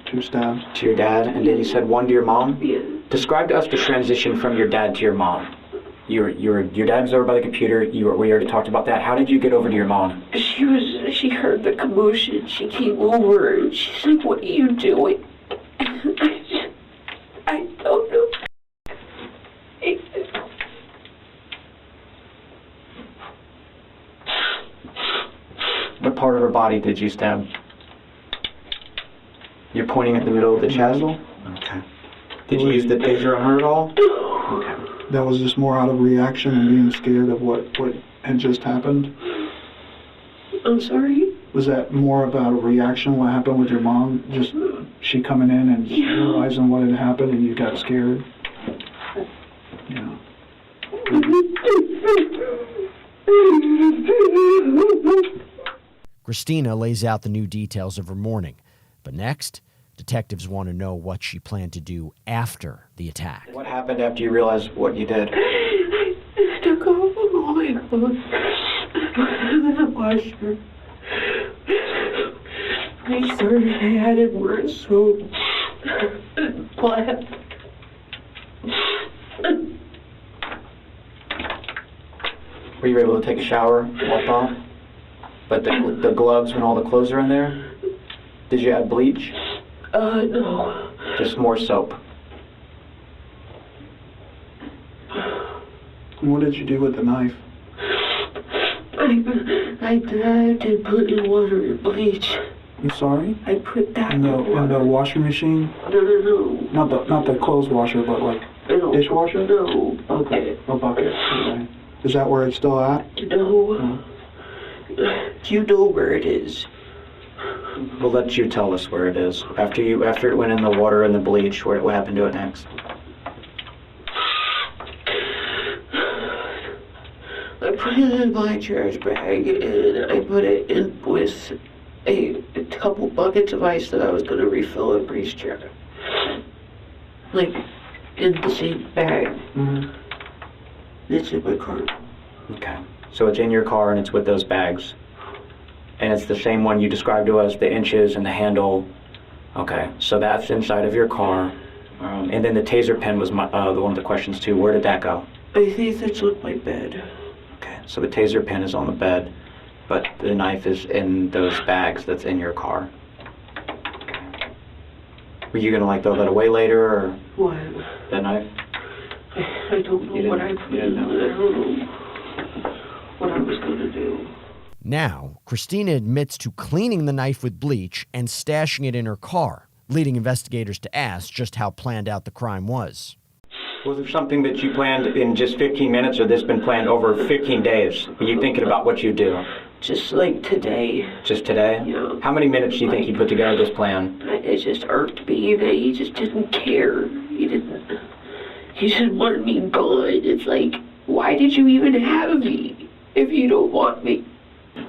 2 stabs. To your dad, and then you said 1 to your mom? Yeah. Describe to us the transition from your dad to your mom. Your dad was over by the computer. We already talked about that. How did you get over to your mom? She heard the commotion. She came over and she's like, "What are you doing?" I don't know. What part of her body did you stab? You're pointing at the middle of the chest? Okay. Did you use the taser on her at all? Okay. That was just more out of reaction and being scared of what had just happened? I'm sorry? Was that more about a reaction, what happened with your mom? Just she coming in and realizing what had happened and you got scared? Yeah. Christina lays out the new details of her morning. But next, detectives want to know what she planned to do after the attack. What happened after you realized what you did? I took off all my clothes. I the washer. I started I had it where it's so black. Were you able to take a shower, wipe off? But the gloves and all the clothes are in there? Did you add bleach? No. Just more soap. What did you do with the knife? I did put in water and bleach. I'm sorry? I put that in the washing machine? No. Not the clothes washer, but dishwasher? No. Okay. A bucket. Okay. Is that where it's still at? No. You know where it is. We'll let you tell us where it is. After it went in the water and the bleach, what happened to it next? I put it in my trash bag and I put it in with a couple buckets of ice that I was going to refill in Breeze jar. In the same bag. Mm-hmm. It's in my car. Okay. So it's in your car and it's with those bags. And it's the same one you described to us, the inches and the handle. Okay, so that's inside of your car. And then the taser pen was the one of the questions too. Where did that go? I think that's on my bed. Okay, so the taser pen is on the bed, but the knife is in those bags that's in your car. Okay. Were you gonna throw that away later, or? What? That knife? I don't know what I put in. I don't know what I was gonna do. Now, Christina admits to cleaning the knife with bleach and stashing it in her car, leading investigators to ask just how planned out the crime was. Was it something that you planned in just 15 minutes, or this been planned over 15 days? Are you thinking about what you do? Just like today. Just today? Yeah. How many minutes do you think he put together this plan? It just irked me that he just didn't care. He just wanted me gone. It's like, why did you even have me if you don't want me?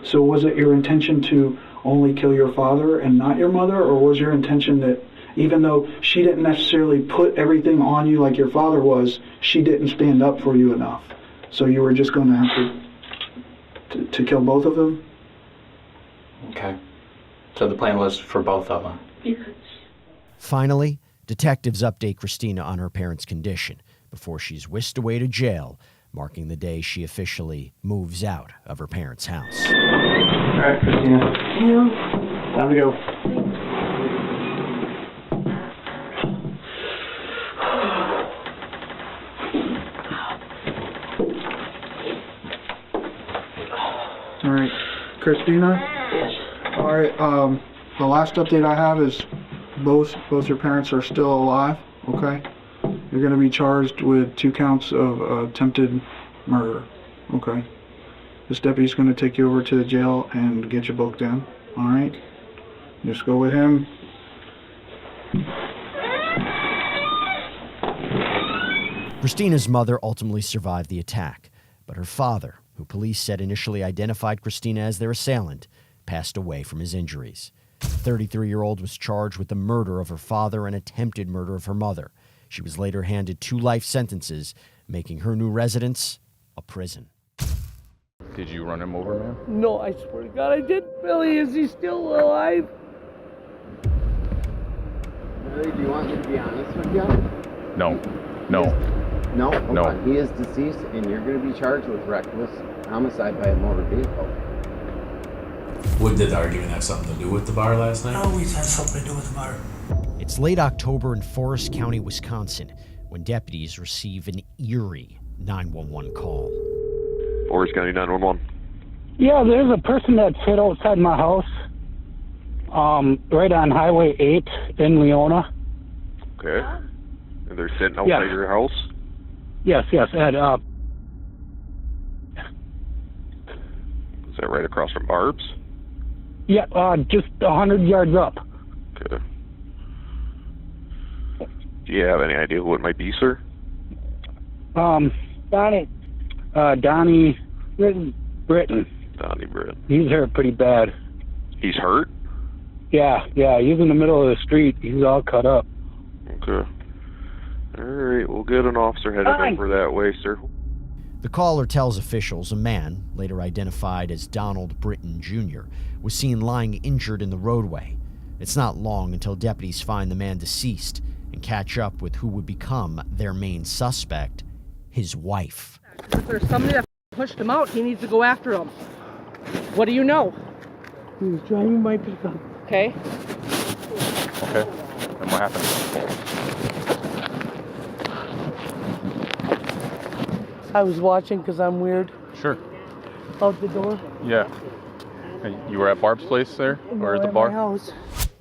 So was it your intention to only kill your father and not your mother, or was your intention that even though she didn't necessarily put everything on you like your father was, she didn't stand up for you enough? So you were just going to have to kill both of them? Okay. So the plan was for both of them? Yes. Finally, detectives update Christina on her parents' condition before she's whisked away to jail, marking the day she officially moves out of her parents' house. All right, Christina. Yeah. Time to go. All right, Christina. All right. The last update I have is both your parents are still alive. Okay. You're going to be charged with 2 counts of attempted murder. Okay. This deputy's going to take you over to the jail and get you booked in. All right. Just go with him. Christina's mother ultimately survived the attack, but her father, who police said initially identified Christina as their assailant, passed away from his injuries. The 33-year-old was charged with the murder of her father and attempted murder of her mother. She was later handed 2 life sentences, making her new residence a prison. Did you run him over, man? No, I swear to God, I didn't. Billy, is he still alive? Billy, do you want me to be honest with you? No. No. No? Hold on. He is deceased, and you're going to be charged with reckless homicide by a motor vehicle. Did the argument have something to do with the bar last night? Always has something to do with the bar. It's late October in Forest County, Wisconsin, when deputies receive an eerie 911 call. Forest County 911. Yeah, there's a person that's hit outside my house, right on Highway 8 in Leona. Okay. And they're sitting outside your house? Yes, Ed. Is that right across from Barb's? Yeah, just 100 yards up. Okay. Do you have any idea who it might be, sir? Donnie Britton. Donnie Britton. He's hurt pretty bad. He's hurt? Yeah, he's in the middle of the street. He's all cut up. Okay. All right, we'll get an officer headed over that way, sir. The caller tells officials a man, later identified as Donald Britton Jr., was seen lying injured in the roadway. It's not long until deputies find the man deceased and catch up with who would become their main suspect, his wife. If there's somebody that pushed him out, he needs to go after him. What do you know? He was driving my pickup. Okay. Okay. And what happened? I was watching because I'm weird. Sure. Out the door. Yeah. And you were at Barb's place there? Or at the bar? My house.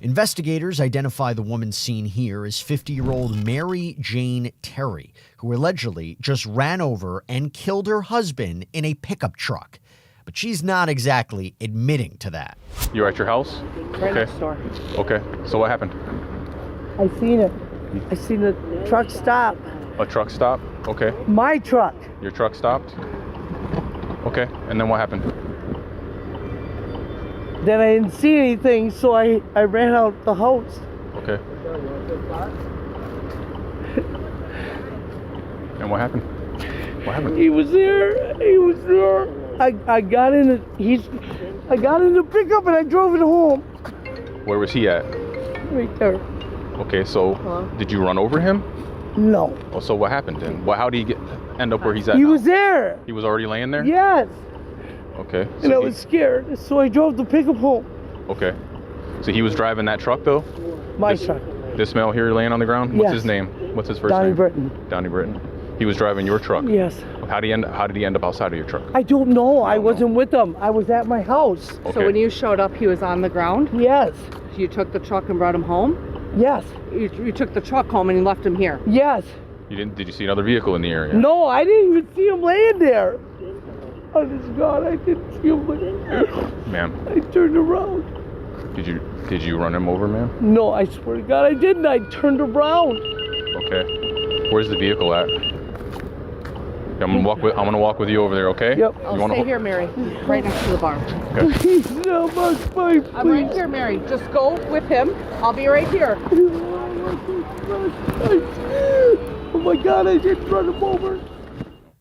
Investigators identify the woman seen here as 50-year-old Mary Jane Terry, who allegedly just ran over and killed her husband in a pickup truck. But she's not exactly admitting to that. You were at your house? Right next door. Okay. So what happened? I seen it. I seen the truck stop. A truck stop? Okay. My truck. Your truck stopped? Okay. And then what happened? Then I didn't see anything, so I ran out the house. Okay. And what happened? What happened? He was there. He was there. I got in the pickup and I drove it home. Where was he at? Right there. Okay, so did you run over him? No. Oh, so what happened then? How did he end up where he's at He now? was there. He was already laying there? Yes. Okay. And I was scared, so I drove the pickup home. Okay. So he was driving that truck though? My truck. This male here laying on the ground? What's Yes. his name? What's his first Donnie name? Britton. Donnie Britton. He was driving your truck? Yes. How did he end up outside of your truck? I don't know. I wasn't with him. I was at my house. Okay. So when you showed up, he was on the ground? Yes. You took the truck and brought him home? Yes. You took the truck home and you left him here? Yes. You didn't? Did you see another vehicle in the area? No, I didn't even see him laying there. Honest to God, I didn't see him laying there. Ma'am. I turned around. Did you run him over, ma'am? No, I swear to God, I didn't. I turned around. Okay. Where's the vehicle at? I'm gonna walk with you over there, okay? Yep. I'll stay here, Mary. Right next to the bar. Okay. Please, no, please. I'm right here, Mary. Just go with him. I'll be right here. Oh my God, I didn't run him over.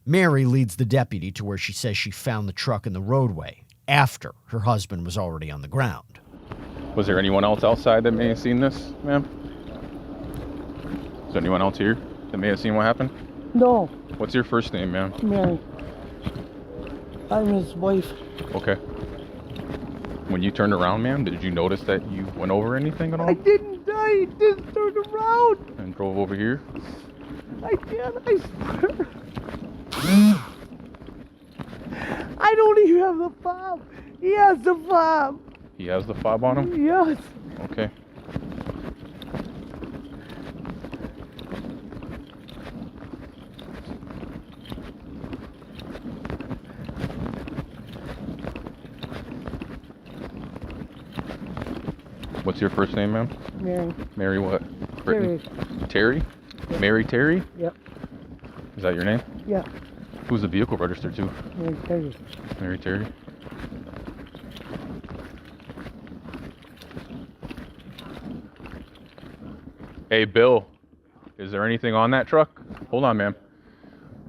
Mary leads the deputy to where she says she found the truck in the roadway after her husband was already on the ground. Was there anyone else outside that may have seen this, ma'am? Is there anyone else here that may have seen what happened? No. What's your first name, ma'am? Mary. I'm his wife. Okay. When you turned around, ma'am, did you notice that you went over anything at all? I didn't. I just turned around. And drove over here? I can't. I swear. I don't even have the fob. He has the fob. He has the fob on him? Yes. Okay. What's your first name, ma'am? Mary. Mary what? Terry. Terry? Yep. Mary Terry? Yep. Is that your name? Yeah. Who's the vehicle registered to? Mary Terry. Mary Terry? Hey, Bill, is there anything on that truck? Hold on, ma'am.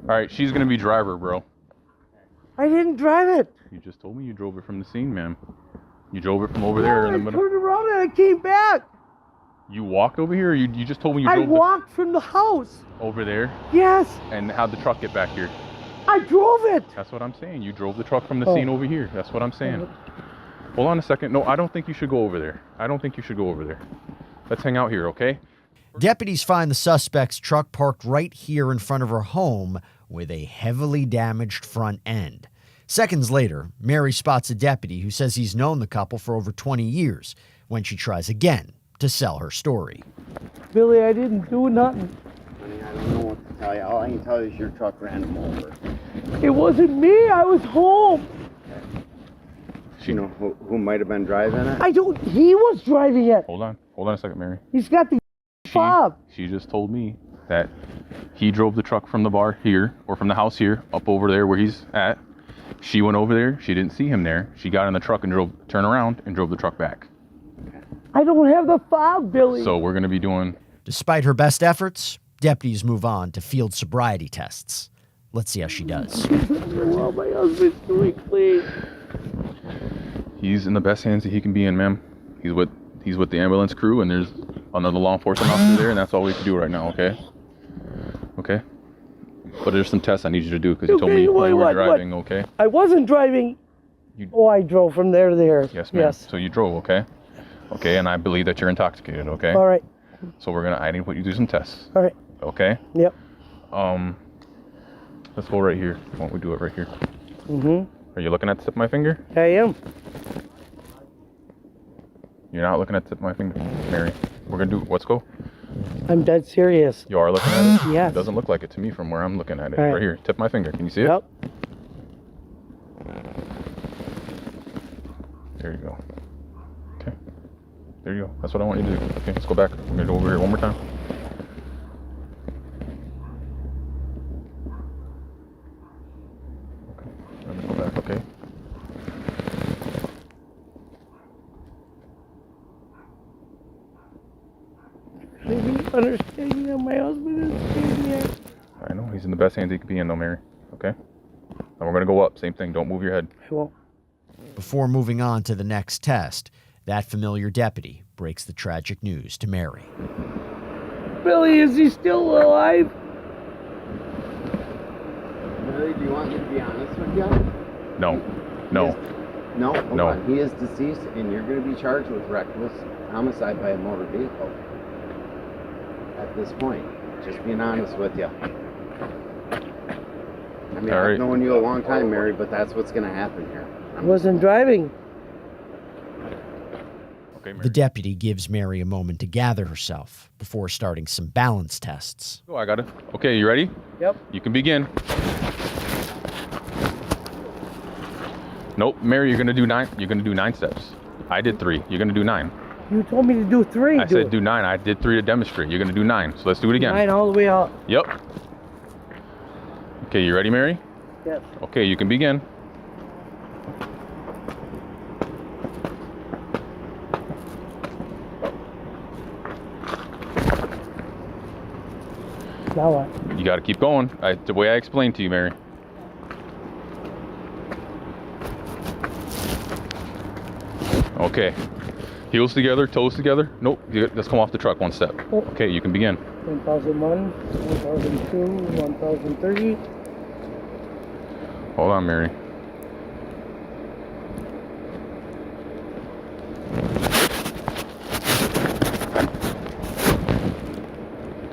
All right, she's going to be driver, bro. I didn't drive it. You just told me you drove it from the scene, ma'am. You drove it from over there in the middle. I turned around and I came back. You walked over here, or you just told me you I drove walked from the house. over there? Yes. And how'd the truck get back here? I drove it. That's what I'm saying. You drove the truck from the scene over here. That's what I'm saying. Hold on a second. No, I don't think you should go over there. I don't think you should go over there. Let's hang out here, okay? Deputies find the suspect's truck parked right here in front of her home with a heavily damaged front end. Seconds later, Mary spots a deputy who says he's known the couple for over 20 years when she tries again to sell her story. Billy, I didn't do nothing. Honey, I don't know what to tell you. All I can tell you is your truck ran him over. It wasn't me. I was home. You know who might have been driving it? He was driving it. Hold on a second, Mary. He's got the fob. She just told me that he drove the truck from the bar here, or from the house here, up over there where he's at. She went over there. She didn't see him there. She got in the truck and turned around and drove the truck back. I don't have the fob, Billy. So we're going to be doing... Despite her best efforts, deputies move on to field sobriety tests. Let's see how she does. Oh, my husband's doing clean. He's in the best hands that he can be in, ma'am. He's with the ambulance crew, and there's another law enforcement officer there, and that's all we can do right now, okay? Okay? But there's some tests I need you to do, because you told me you were driving, okay? I wasn't driving. I drove from there to there. Yes, ma'am. Yes. So you drove, okay? Okay, and I believe that you're intoxicated, okay? All right. So I need to put you through some tests. All right. Okay? Yep. Let's go right here. Why don't we do it right here? Mm-hmm. Are you looking at the tip of my finger? I am. You're not looking at the tip of my finger, Mary. We're gonna do. Let's go. I'm dead serious. You are looking at it? Yes. It doesn't look like it to me from where I'm looking at it. All right. Right here, tip of my finger. Can you see it? Yep. There you go. Okay. There you go. That's what I want you to do. Okay, let's go back. We're gonna go over here one more time. Okay. Let me go back. Okay. I didn't understand that my husband is staying here. I know. He's in the best hands he could be in, though, Mary. Okay? And we're going to go up. Same thing. Don't move your head. I won't. Before moving on to the next test, that familiar deputy breaks the tragic news to Mary. Billy, is he still alive? Billy, do you want me to be honest with you? No. No. No? No. On. He is deceased, and you're going to be charged with reckless homicide by a motor vehicle. At this point. Just being honest with you. I mean, I've known you a long time, Mary, but that's what's going to happen here. I wasn't driving. Okay, Mary. The deputy gives Mary a moment to gather herself before starting some balance tests. Oh, I got it. Okay, you ready? Yep. You can begin. Nope, Mary, you're gonna do 9. You're gonna do 9 steps. I did 3. You're gonna do 9. You told me to do 3. I said do 9. I did 3 to demonstrate. You're gonna do 9. So let's do it again. 9 all the way out. Yep. Okay, you ready, Mary? Yes. Okay, you can begin. Now what? You got to keep going. The way I explained to you, Mary. Okay. Heels together, toes together. Nope. Let's come off the truck 1 step. Oh. Okay, you can begin. 1001, 1002, 1030. Hold on, Mary.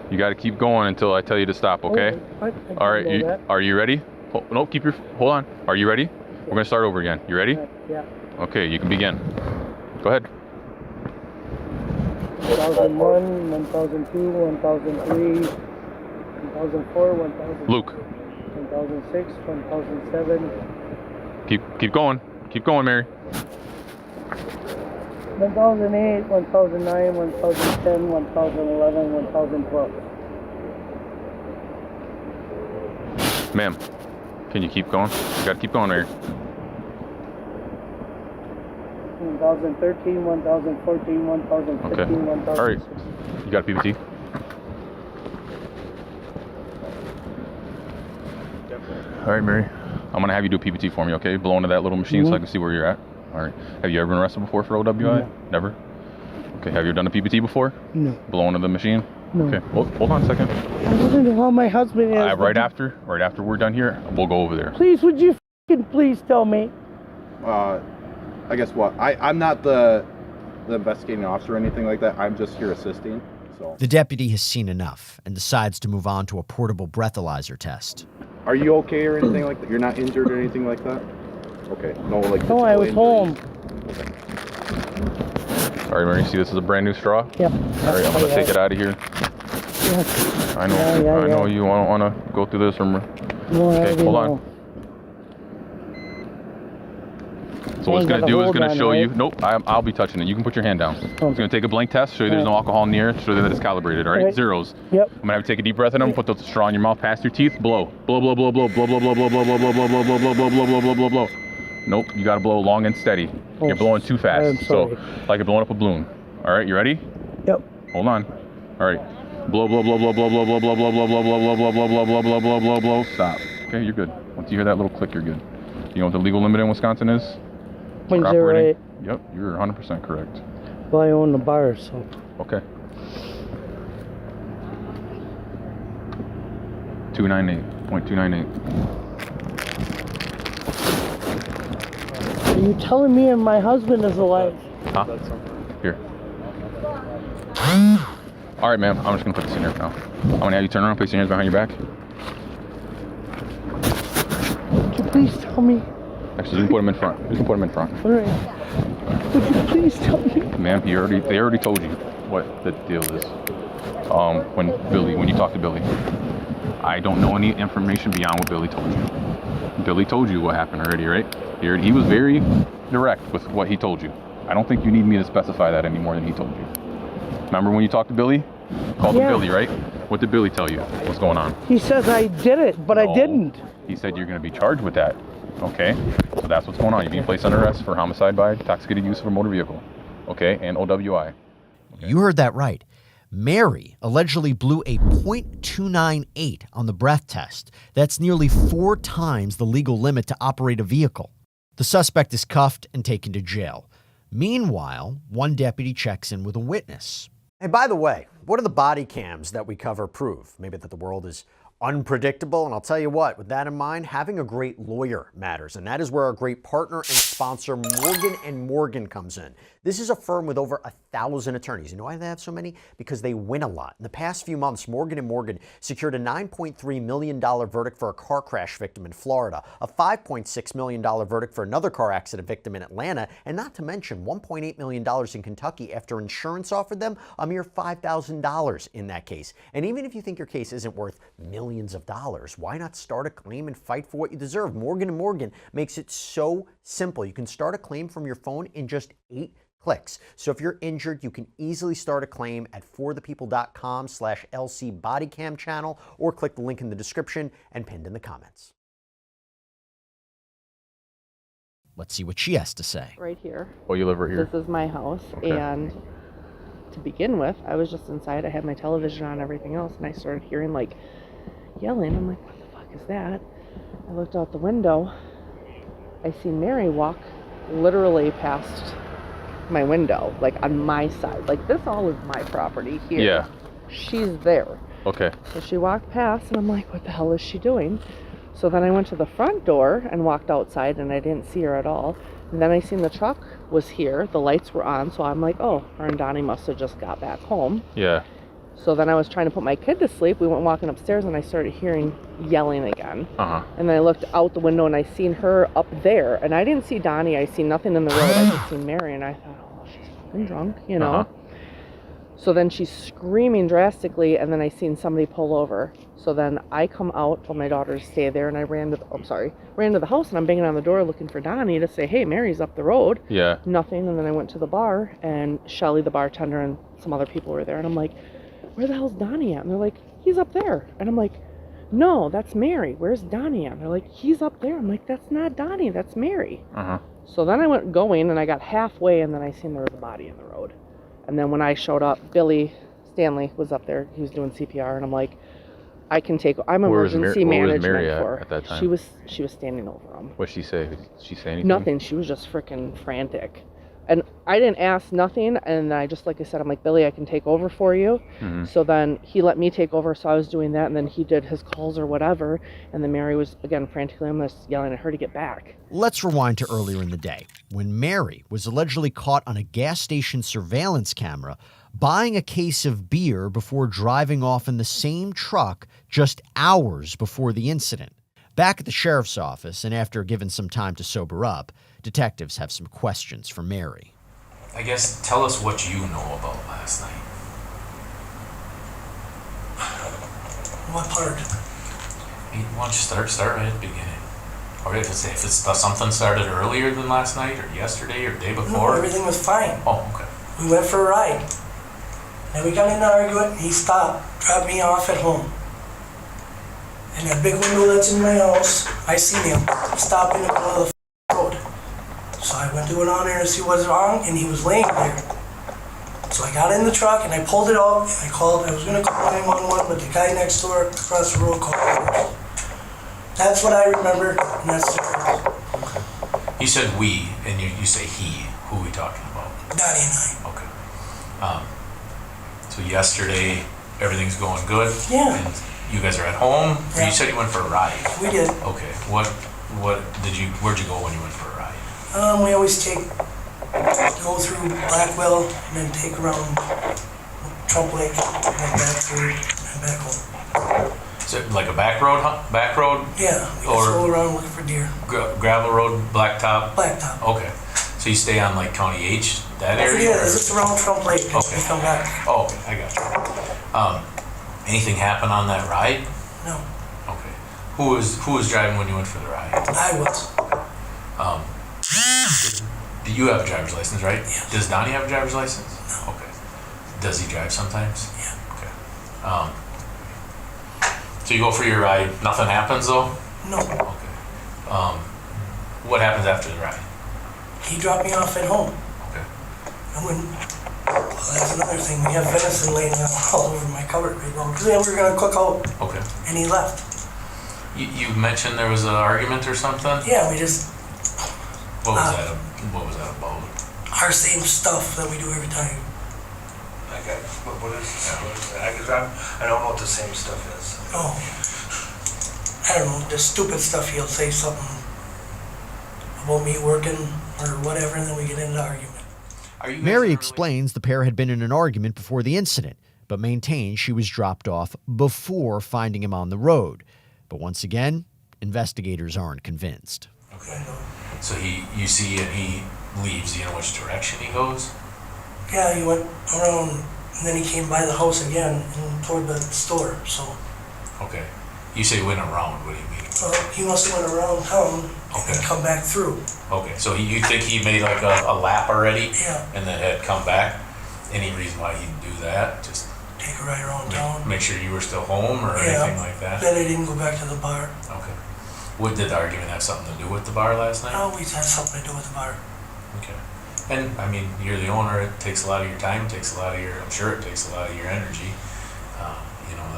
You got to keep going until I tell you to stop, okay? I All right, are you ready? No, hold on. Are you ready? We're going to start over again. You ready? Yeah. Okay, you can begin. Go ahead. 1001, 1002, 1003, 1004, 1000. Luke. 1006, 1007. Keep going. Keep going, Mary. 1008, 1009, 1010, 1011, 1012. Ma'am, can you keep going? You gotta keep going, Mary. 1013, 1014, 1015, Okay. 1016. All right. You got a PPT? All right, Mary. I'm gonna have you do a PPT for me, okay? Blow into that little machine so I can see where you're at. All right. Have you ever been arrested before for OWI? No. Never? Okay. Have you ever done a PPT before? No. Blow into the machine? No. Okay. Hold on a second. I don't know how my husband is. Right after we're done here, we'll go over there. Please, would you please tell me? I guess what? I'm not the investigating officer or anything like that. I'm just here assisting. So. The deputy has seen enough and decides to move on to a portable breathalyzer test. Are you okay or anything like that? You're not injured or anything like that? Okay. No, like. No, I was home. All right, Mary. See, this is a brand new straw. Yep. All right, I'm gonna take it out of here. Yes. I know. I know you don't want to go through this. No, okay, hold on. So what it's going to do is going to show you, nope, I'll be touching it. You can put your hand down. It's going to take a blank test, show you there's no alcohol in the air, show you that it's calibrated, all right? Zeros. Yep. I'm going to have you take a deep breath in them, put the straw in your mouth, past your teeth, blow. Blow, blow, blow, blow, blow, blow, blow, blow, blow, blow, blow, blow, blow, blow, blow, blow, blow, blow, blow, blow. Nope, you got to blow long and steady. You're blowing too fast. So, like you're blowing up a balloon. All right, you ready? Yep. Hold on. All right. Blow, blow, blow, blow, blow, blow, blow, blow, blow, blow, blow, blow, blow, blow, blow, blow, blow, blow, blow, blow. Stop. Okay, you're good. Once you hear that little click, you're good. You know what the legal limit in Wisconsin is? 0.08. Yep, you're 100% correct. Well, I own the bar, so. Okay. 0.298. Are you telling me and my husband is alive? Huh? Here. All right, ma'am. I'm just gonna put this in here now. I'm gonna have you turn around, place your hands behind your back. Would you please tell me? Actually, you can put them in front. You can put them in front. All right. Would you please tell me? Ma'am, they already told you what the deal is. When you talked to Billy, I don't know any information beyond what Billy told you. Billy told you what happened already, right? He was very direct with what he told you. I don't think you need me to specify that any more than he told you. Remember when you talked to Billy? Called him Billy, right? What did Billy tell you? What's going on? He says I did it, but I didn't. He said you're going to be charged with that. Okay, so that's what's going on. You're being placed under arrest for homicide by intoxicated use of a motor vehicle. Okay, and OWI. Okay. You heard that right. Mary allegedly blew a .298 on the breath test. That's nearly 4 times the legal limit to operate a vehicle. The suspect is cuffed and taken to jail. Meanwhile, one deputy checks in with a witness. Hey, by the way, what do the body cams that we cover prove? Maybe that the world is Unpredictable, and I'll tell you what, with that in mind, having a great lawyer matters, and that is where our great partner and sponsor Morgan & Morgan comes in. This is a firm with over 1,000 attorneys. You know why they have so many? Because they win a lot. In the past few months, Morgan & Morgan secured a $9.3 million verdict for a car crash victim in Florida, a $5.6 million verdict for another car accident victim in Atlanta, and not to mention $1.8 million in Kentucky after insurance offered them a mere $5,000 in that case. And even if you think your case isn't worth millions of dollars, why not start a claim and fight for what you deserve? Morgan & Morgan makes it so simple. You can start a claim from your phone in just 8 clicks. So if you're injured, you can easily start a claim at forthepeople.com/LC Bodycam channel, or click the link in the description and pinned in the comments. Let's see what she has to say. Right here. Oh, you live right here? This is my house. Okay. And to begin with, I was just inside. I had my television on and everything else, and I started hearing like yelling. I'm like, what the fuck is that? I looked out the window. I seen Mary walk literally past my window, like on my side. Like, this all is my property here. Yeah. She's there. Okay. So she walked past, and I'm like, what the hell is she doing? So then I went to the front door and walked outside, and I didn't see her at all. And then I seen the truck was here. The lights were on, so I'm like, oh, her and Donnie must have just got back home. Yeah. So then I was trying to put my kid to sleep. We went walking upstairs, and I started hearing yelling again. Uh-huh. And then I looked out the window, and I seen her up there. And I didn't see Donnie. I seen nothing in the road. I just seen Mary, and I thought, oh, she's fucking drunk, you know. Uh-huh. So then she's screaming drastically, and then I seen somebody pull over. So then I come out, told my daughter to stay there, and I ran to the house, and I'm banging on the door looking for Donnie to say, hey, Mary's up the road. Yeah. Nothing. And then I went to the bar, and Shelly, the bartender, and some other people were there, and I'm like, where the hell's Donnie at? And they're like, he's up there. And I'm like, no, that's Mary. Where's Donnie at? And they're like, he's up there. I'm like, that's not Donnie, that's Mary. Uh-huh. So then I went going, and I got halfway, and then I seen there was a body in the road. And then when I showed up, Billy Stanley was up there. He was doing CPR, and I'm like, I'm emergency management Where was Mary for. at that time? She was standing over him. What'd she say? Did she say anything? Nothing. She was just freaking frantic. And I didn't ask nothing, and I just, like I said, I'm like, Billy, I can take over for you. Mm-hmm. So then he let me take over, so I was doing that, and then he did his calls or whatever, and then Mary was, again, frantically almost yelling at her to get back. Let's rewind to earlier in the day, when Mary was allegedly caught on a gas station surveillance camera buying a case of beer before driving off in the same truck just hours before the incident. Back at the sheriff's office, and after given some time to sober up, detectives have some questions for Mary. I guess tell us what you know about last night. What part? Why don't you start right at the beginning? Or if it's something started earlier than last night, or yesterday, or the day before. No, everything was fine. Oh, okay. We went for a ride. And we got in an argument. He stopped, dropped me off at home. And that big window that's in my house, I seen him stop in the middle of the road. So I went to go down there to see what's wrong, and he was laying there. So I got in the truck and I pulled it up. And I was going to call 911, but the guy next door across the road called first. That's what I remember, and that's it. You said we, and you say he. Who are we talking about? Donnie and I. Okay. So yesterday, everything's going good? Yeah. And you guys are at home? Yeah. You said you went for a ride. We did. Okay. Where'd you go when you went for a ride? We always go through Blackwell and then take around Trump Lake and then back through and back home. Is it like a back road? Yeah, we just go around looking for deer. Gravel road, blacktop? Blacktop. Okay. So you stay on like County H, that area? Yeah, it's just around Trump Lake. Okay. We come back. Oh, okay, I got you. Anything happen on that ride? No. Okay. Who was driving when you went for the ride? I was. Do you have a driver's license, right? Yeah. Does Donnie have a driver's license? No. Okay. Does he drive sometimes? Yeah. Okay. So you go for your ride, nothing happens though? No. Okay. What happens after the ride? He dropped me off at home. Okay. That's another thing. We have venison laying all over my cupboard right now. Because we were going to cook out. Okay. And he left. You mentioned there was an argument or something? Yeah, we just... What was that about? Our same stuff that we do every time. What is that? I don't know what the same stuff is. Oh. I don't know, just stupid stuff. He'll say something about me working or whatever, and then we get into an argument. Mary explains the pair had been in an argument before the incident, but maintains she was dropped off before finding him on the road. But once again, investigators aren't convinced. Okay. So you see and he leaves. Do you know which direction he goes? Yeah, he went around, and then he came by the house again and toward the store, so. Okay. You say went around, what do you mean? He must have went around town and come back through. Okay, so you think he made like a lap already? Yeah. And then had come back? Any reason why he'd do that? Just take a ride around town. Make sure you were still home or anything like that? Then I didn't go back to the bar. Okay. Did the argument have something to do with the bar last night? Always had something to do with the bar. Okay. And I mean, you're the owner. It takes a lot of your time. I'm sure it takes a lot of your energy.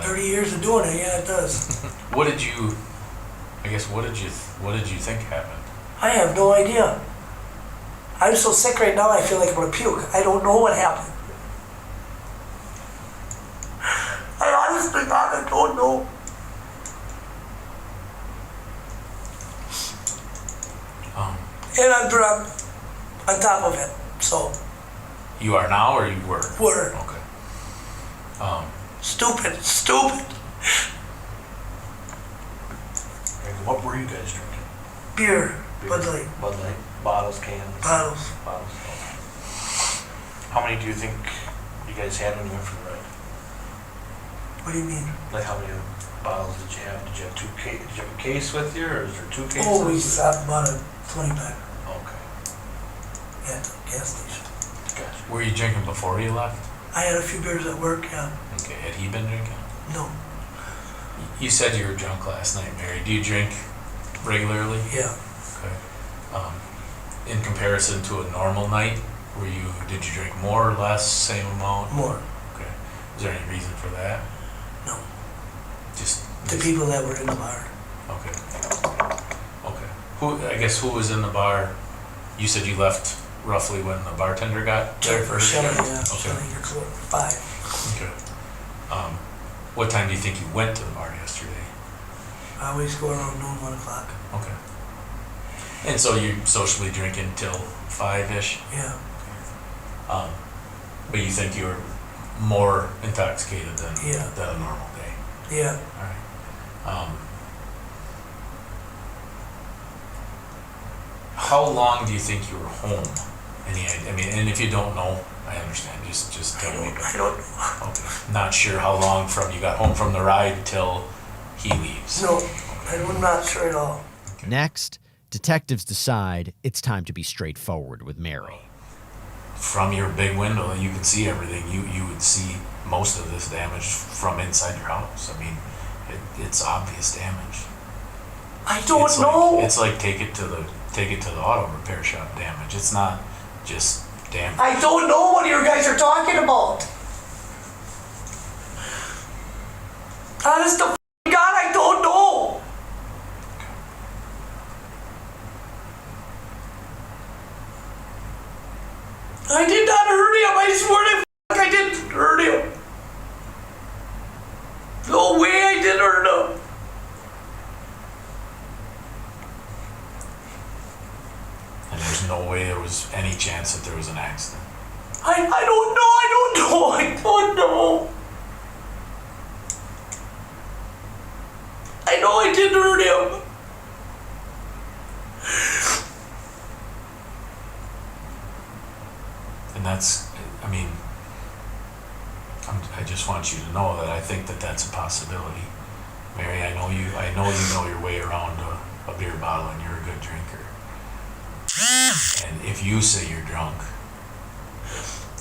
30 years of doing it, yeah, it does. What did you think happened? I have no idea. I'm so sick right now, I feel like I'm gonna puke. I don't know what happened. I honestly, God, I don't know. And I'm drunk on top of it, so. You are now, or you were? Were. Okay. Stupid. And what were you guys drinking? Beer. Bud Light. Bud Light. Bottles, cans? Bottles. How many do you think you guys had when you went for the ride? What do you mean? Like how many bottles did you have? Did you have did you have a case with you, or is there 2 cases? Oh, we bought a 20-pack. Okay. At the gas station. Gotcha. Were you drinking before you left? I had a few beers at work, yeah. Okay. Had he been drinking? No. You said you were drunk last night, Mary. Do you drink regularly? Yeah. Okay. In comparison to a normal night, did you drink more or less, same amount? More. Okay. Is there any reason for that? No. Just the people that were in the bar. Okay. Who was in the bar? You said you left roughly when the bartender got there first? Shelly, yeah. Okay. Shelly, you're 5. Okay. What time do you think you went to the bar yesterday? I always go around noon, 1 o'clock. Okay. And so you're socially drinking till 5-ish? Yeah. But you think you were more intoxicated than a normal day? Yeah. All right. How long do you think you were home? And if you don't know, I understand. Just tell me. I don't know. Okay. Not sure how long from you got home from the ride till he leaves? No, I'm not sure at all. Next, detectives decide it's time to be straightforward with Mary. From your big window, you can see everything. You would see most of this damage from inside your house. I mean, it's obvious damage. I don't know. It's like take it to the auto repair shop damage. It's not just damage. I don't know what you guys are talking about. Honest to God, I don't know. I did not hurt him. I swear to I didn't hurt him. No way I did hurt him. And there's no way there was any chance that there was an accident. I don't know. I know I didn't hurt him. And I just want you to know that I think that that's a possibility. Mary, I know you know your way around a beer bottle and you're a good drinker. And if you say you're drunk,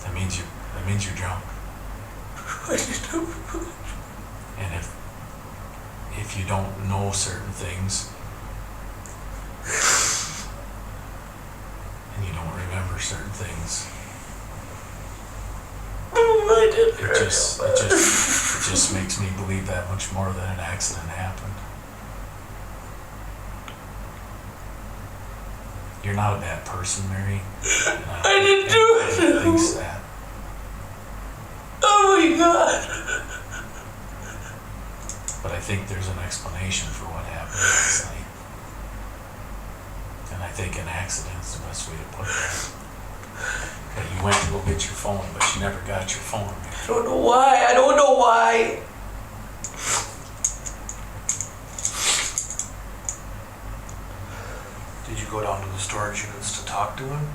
that means you're drunk. And if you don't know certain things and you don't remember certain things, it just makes me believe that much more that an accident happened. You're not a bad person, Mary. I didn't do it. Thinks that. Oh my God. But I think there's an explanation for what happened last night. And I think an accident is the best way to put it. That you went to go get your phone, but you never got your phone. I don't know why. I don't know why. Did you go down to the storage units to talk to him?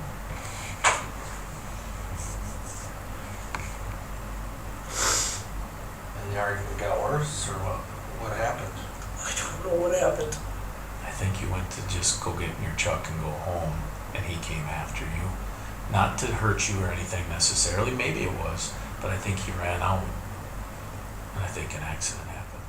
And the argument got worse, or what happened? I don't know what happened. I think you went to just go get in your truck and go home, and he came after you. Not to hurt you or anything necessarily, maybe it was, but I think he ran out, and I think an accident happened.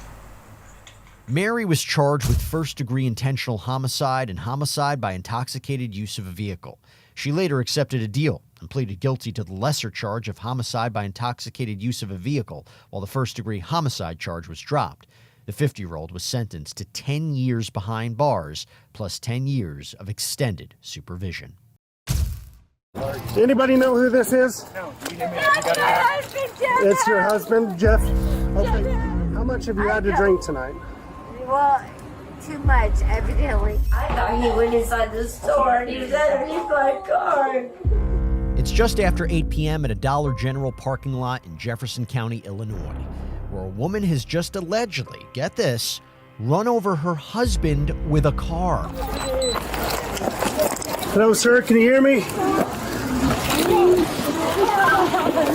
Mary was charged with first-degree intentional homicide and homicide by intoxicated use of a vehicle. She later accepted a deal and pleaded guilty to the lesser charge of homicide by intoxicated use of a vehicle, while the first-degree homicide charge was dropped. The 50-year-old was sentenced to 10 years behind bars, plus 10 years of extended supervision. Anybody know who this is? No. It's your husband, Jeff? Okay. How much have you had to drink tonight? Well, too much, evidently. I thought he went inside the store and he was underneath my car. It's just after 8 p.m. at a Dollar General parking lot in Jefferson County, Illinois, where a woman has just allegedly, get this, run over her husband with a car. Hello, sir. Can you hear me?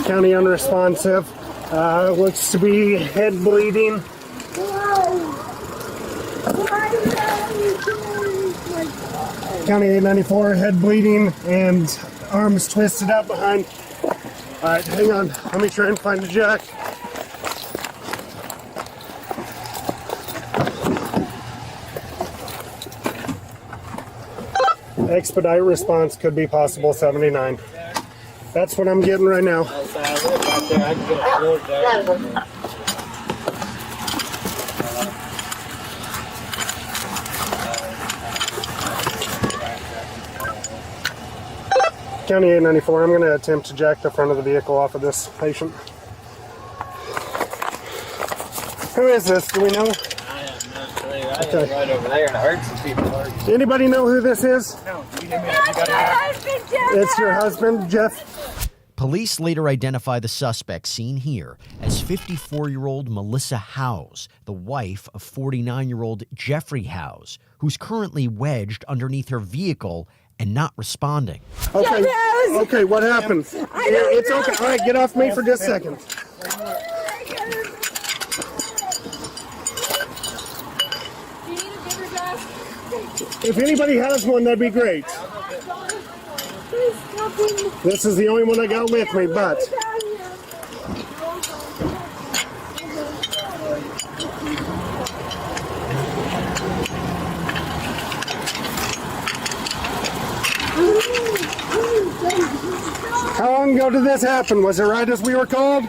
County unresponsive. Looks to be head bleeding. County 894, head bleeding and arms twisted up behind. All right, hang on. Let me try and find a jack. Expedite response could be possible 79. That's what I'm getting right now. County 894, I'm going to attempt to jack the front of the vehicle off of this patient. Who is this? Do we know? Okay. Right over there, and it hurts some people. Anybody know who this is? No. It's your husband, Jeff? Police later identify the suspect seen here as 54-year-old Melissa Howes, the wife of 49-year-old Jeffrey Howes, who's currently wedged underneath her vehicle and not responding. Okay, okay, what happened? It's okay. All right, get off me for just a second. If anybody has one, that'd be great. This is the only one I got with me, but... How long ago did this happen? Was it right as we were called?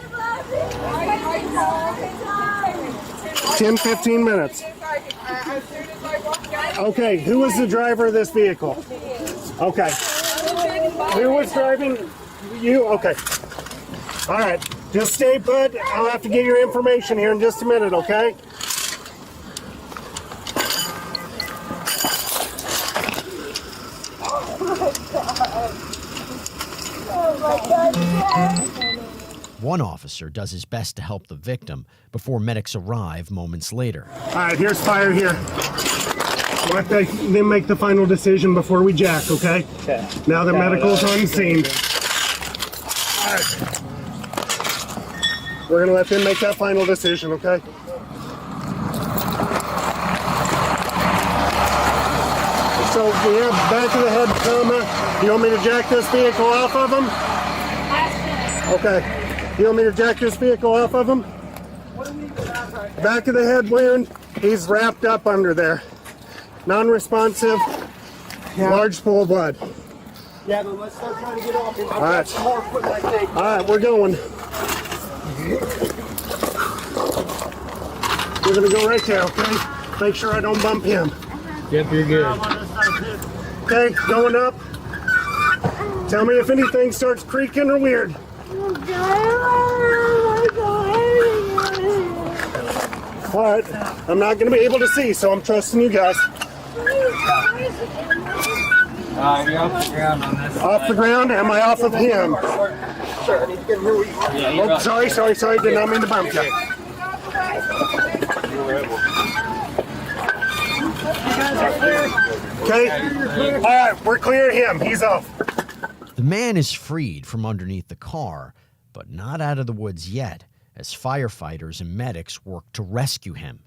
10, 15 minutes. Okay, who was the driver of this vehicle? Okay. Who was driving? You? Okay. All right. Just stay put. I'll have to get your information here in just a minute, okay? One officer does his best to help the victim before medics arrive moments later. All right, here's fire here. Let them make the final decision before we jack, okay? Okay. Now the medical's on scene. All right. We're going to let them make that final decision, okay? So we have back of the head trauma. You want me to jack this vehicle off of him? Okay. You want me to jack this vehicle off of him? Back of the head wound. He's wrapped up under there. Non-responsive. Large pool of blood. Yeah, but let's start trying to get off him. All right. Some more equipment, I think. All right, we're going. We're going to go right there, okay? Make sure I don't bump him. Yep, you're good. Okay, going up. Tell me if anything starts creaking or weird. All right. I'm not going to be able to see, so I'm trusting you guys. You're off the ground on this. Off the ground? Am I off of him? Sure, I need to get where you are. Yeah, Oh, sorry. Did not mean to bump you. Okay. All right, we're clear of him. He's off. The man is freed from underneath the car, but not out of the woods yet, as firefighters and medics work to rescue him.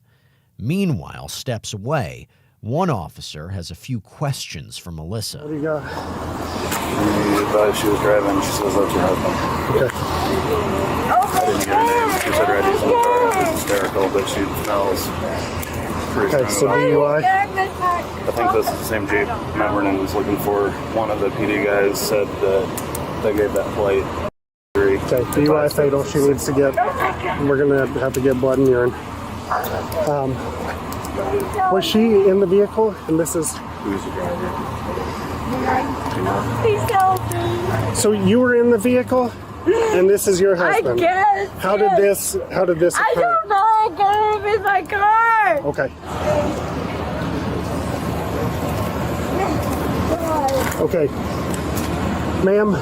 Meanwhile, steps away, one officer has a few questions for Melissa. What do you got? She thought she was driving. She says that's her husband. Okay. I didn't get her name. She said her ID's in the car. It was hysterical, but she smells pretty Okay, so strong. DUI? I think this is the same Jeep Matt Vernon was looking for. One of the PD guys said that they gave that plate. Okay, DUI fatal. She needs to get, we're going to have to get blood and urine. Was she in the vehicle? And this is... Who's the driver? Please help me. So you were in the vehicle? And this is your husband? I guess. How did this occur? I don't know. I got him in my car. Okay. Okay. Ma'am,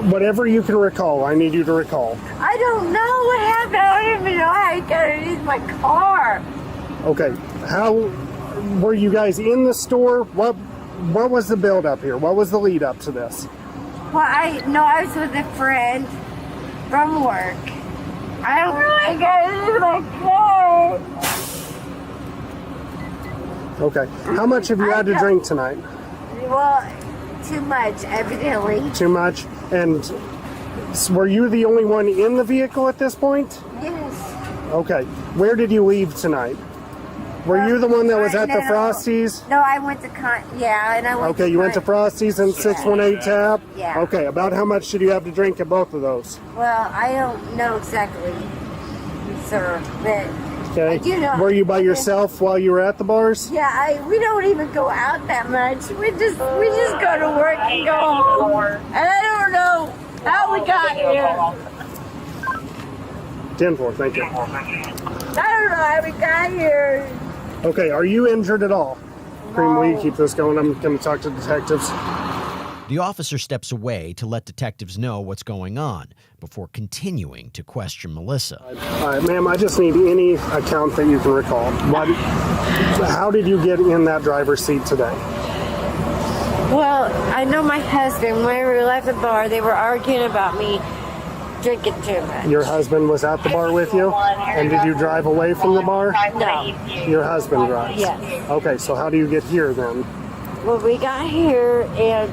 whatever you can recall, I need you to recall. I don't know what happened. I don't even know how I got it in my car. Okay. How were you guys in the store? What was the build up here? What was the lead up to this? Well, I was with a friend from work. I don't know how I got it in my car. Okay. How much have you had to drink tonight? Well, too much, evidently. Too much? And were you the only one in the vehicle at this point? Yes. Okay. Where did you leave tonight? Were you the one that was at the Frosties? No, I went to and I went Okay, you went to Frosties and 618 Tap? Yeah. Okay, about how much did you have to drink at both of those? Well, I don't know exactly, sir, but Okay. I do know. Were you by yourself while you were at the bars? Yeah, we don't even go out that much. We just go to work and go home. And I don't know how we got here. 10-4, thank you. I don't know how we got here. Okay, are you injured at all? Cream, will you keep this going? I'm going to talk to detectives. The officer steps away to let detectives know what's going on before continuing to question Melissa. All right, ma'am, I just need any account that you can recall. How did you get in that driver's seat today? Well, I know my husband, when we left the bar, they were arguing about me drinking too much. Your husband was at the bar with you? And did you drive away from the bar? No. Your husband drives? Yes. Okay, so how do you get here then? Well, we got here and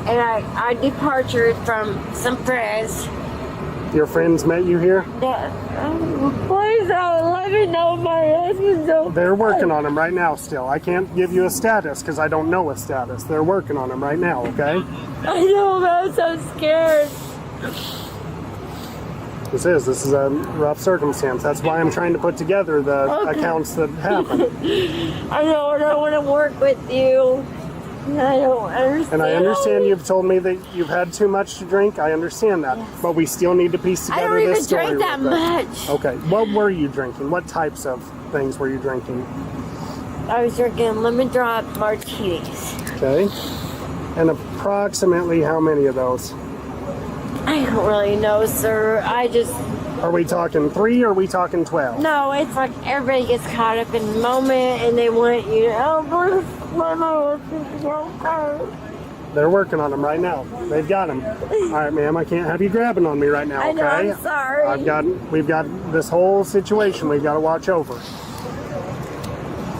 I departed from some friends. Your friends met you here? Please let me know my husband's okay. They're working on him right now still. I can't give you a status because I don't know a status. They're working on him right now, okay? I know, but I'm so scared. This is a rough circumstance. That's why I'm trying to put together the accounts that happen. I don't want to work with you. I don't understand. And I understand you've told me that you've had too much to drink. I understand that. Yes. But we still need to piece together this story. I don't even drink that much. Okay. What were you drinking? What types of things were you drinking? I was drinking lemon drop martinis. Okay. And approximately how many of those? I don't really know, sir. Are we talking 3 or are we talking 12? No, it's like everybody gets caught up in the moment and they want you to help us. They're working on him right now. They've got him. All right, ma'am, I can't have you grabbing on me right now, okay? I know, I'm sorry. We've got this whole situation we've got to watch over.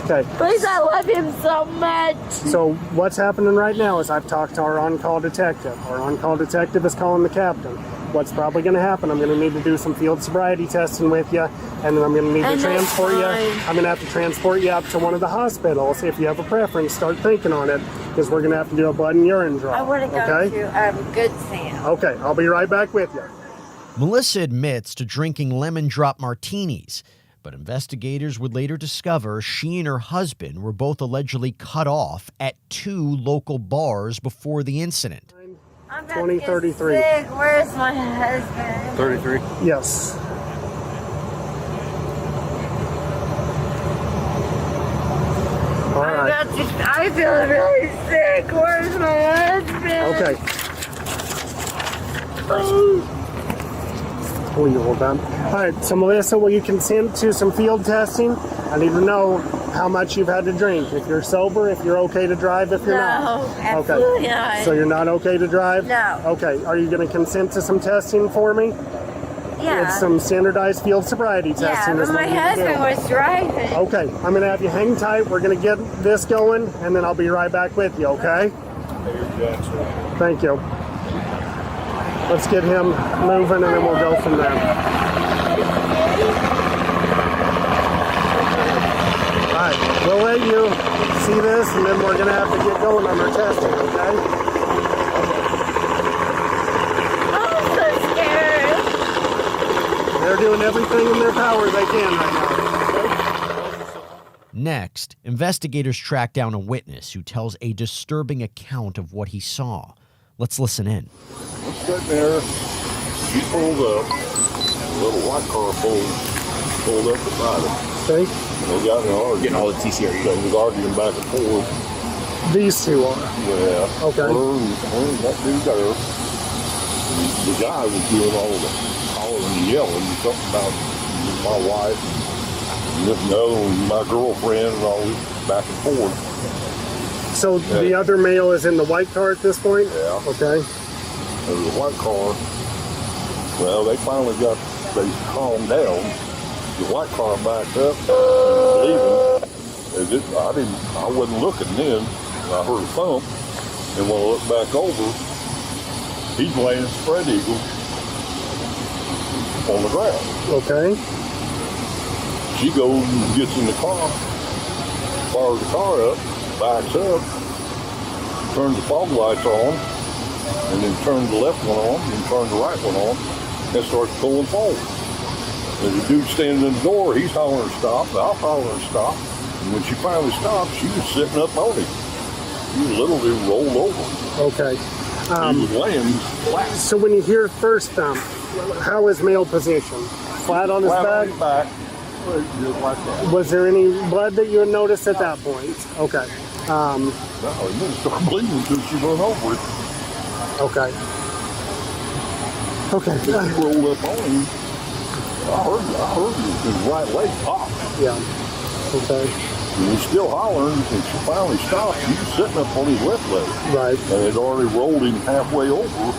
Okay. Please, I love him so much. So what's happening right now is I've talked to our on-call detective. Our on-call detective is calling the captain. What's probably going to happen, I'm going to need to do some field sobriety testing with you, and then I'm going to need to transport you. I'm going to have to transport you up to one of the hospitals. If you have a preference, start thinking on it, because we're going to have to do a blood and urine draw. I want to go to Good Sam. Okay, I'll be right back with you. Melissa admits to drinking lemon drop martinis, but investigators would later discover she and her husband were both allegedly cut off at 2 local bars before the incident. 2033. Where's my husband? 33? Yes. I feel really sick. Where's my husband? Okay. Will you hold on? All right, so Melissa, will you consent to some field testing? I need to know how much you've had to drink. If you're sober, if you're okay to drive, if you're not. No, absolutely okay. not. So you're not okay to drive? No. Okay, are you going to consent to some testing for me? Yeah. It's some standardized field sobriety testing. Yeah, but my husband was driving. Okay, I'm going to have you hang tight. We're going to get this going, and then I'll be right back with you, okay? Thank you. Let's get him moving, and then we'll go from there. All right, we'll let you see this, and then we're going to have to get going on our testing, okay? I'm so scared. They're doing everything in their power they can right now. Next, investigators track down a witness who tells a disturbing account of what he saw. Let's listen in. I'm sitting there, she pulled up, a little white car pulled up beside her. Okay. They got in an argument. Getting all the TCR. They was arguing back and forth. These two are? Yeah. Okay. Her and that dude there. The guy was doing all the hollering and yelling, something about my wife, and this and the other one, my girlfriend, and all this back and forth. So the other male is in the white car at this point? Yeah. Okay. There was a white car. Well, they finally they calmed down. The white car backed up, leaving. I wasn't looking then. I heard a thump, and when I looked back over, he's laying spread eagle on the ground. Okay. She goes and gets in the car, fires the car up, backs up, turns the fog lights on, and then turns the left one on, and turns the right one on, and starts pulling forward. And the dude standing in the door, he's hollering stop, and I'll holler stop. And when she finally stopped, she was sitting up on him. He literally rolled over. Okay. He was laying flat. So when you hear first thump, how is male position? Flat on his Flat back? on his back. Just like that. Was there any blood that you had noticed at that point? Okay. No, he didn't start bleeding until she went over it. Okay. Okay. She rolled up on him. I heard his right leg pop. Yeah. Okay. He was still hollering, and she finally stopped. He was sitting up on his left leg. Right. And it already rolled him halfway over.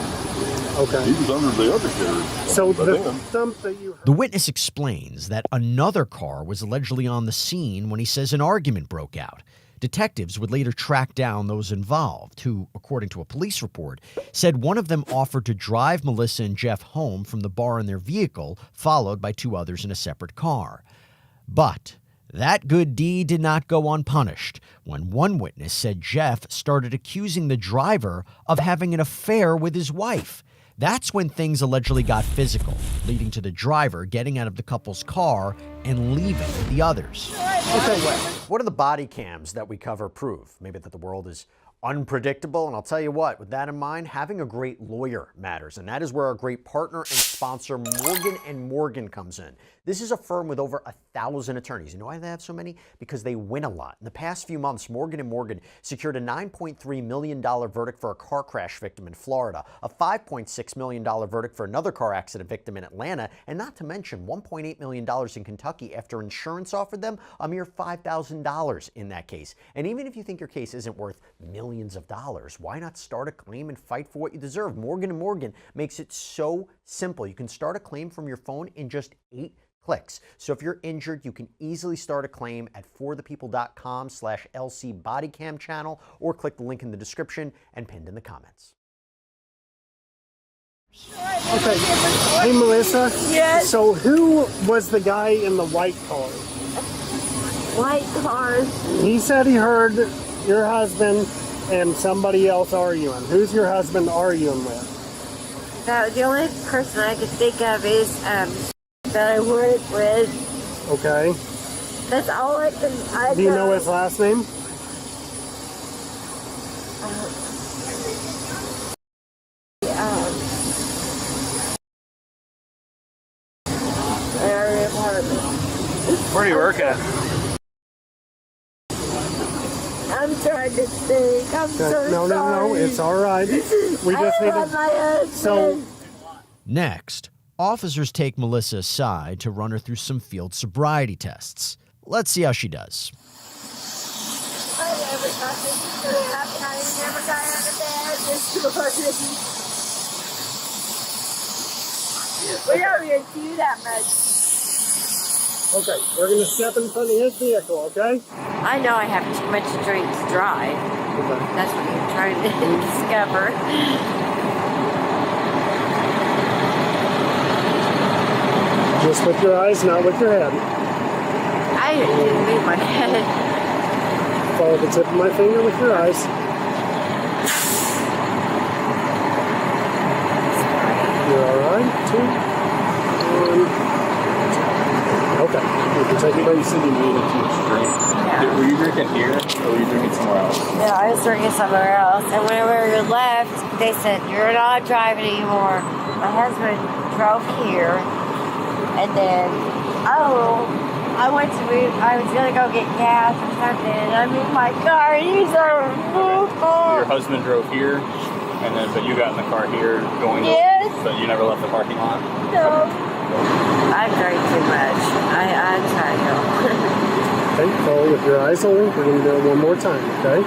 Okay. He was under the other carriage. So the thump that you heard. The witness explains that another car was allegedly on the scene when he says an argument broke out. Detectives would later track down those involved, who, according to a police report, said one of them offered to drive Melissa and Jeff home from the bar in their vehicle, followed by two others in a separate car. But that good deed did not go unpunished when one witness said Jeff started accusing the driver of having an affair with his wife. That's when things allegedly got physical, leading to the driver getting out of the couple's car and leaving with the others. Okay, what do the body cams that we cover prove? Maybe that the world is unpredictable, and I'll tell you what, with that in mind, having a great lawyer matters, and that is where our great partner and sponsor Morgan & Morgan comes in. This is a firm with over 1,000 attorneys. You know why they have so many? Because they win a lot. In the past few months, Morgan & Morgan secured a $9.3 million verdict for a car crash victim in Florida, a $5.6 million verdict for another car accident victim in Atlanta, and not to mention $1.8 million in Kentucky after insurance offered them a mere $5,000 in that case. And even if you think your case isn't worth millions of dollars, why not start a claim and fight for what you deserve? Morgan & Morgan makes it so simple. You can start a claim from your phone in just 8 clicks. So if you're injured, you can easily start a claim at forthepeople.com/LC Bodycam channel, or click the link in the description and pinned in the comments. Okay. Hey, Melissa. Yes. So who was the guy in the white car? White cars. He said he heard your husband and somebody else arguing. Who's your husband arguing with? The only person I could think of is that I work with. Okay. That's all I can. Do you know his last name? Where do you work at? I I'm trying to think. I'm so No, sorry. it's all right. We just need I my husband. So, Next, officers take Melissa aside to run her through some field sobriety tests. Let's see how she does. I never thought this was going to happen. I never got out of bed this morning. We don't even do that much. okay, we're going to step in front of his vehicle, okay? I know I have too much to drink to drive. Okay. That's what you're trying to discover. Just with your eyes, not with your head. I didn't move my head. Follow the tip of my finger with your eyes. You're all right. 2, 1. Okay. You can take it. You said you needed too much drink. Yeah. Were you drinking here or were you drinking somewhere else? No, I was drinking somewhere else. And whenever we left, they said, you're not driving anymore. My husband drove here. And then, I was going to go get gas or something. And I'm in my car. And he's Your husband drove here, and then but you got in the car here going. Yes. But you never left the parking lot. No. I drank too much. I'm trying to. Okay, follow with your eyes only. We're going to do it one more time, okay?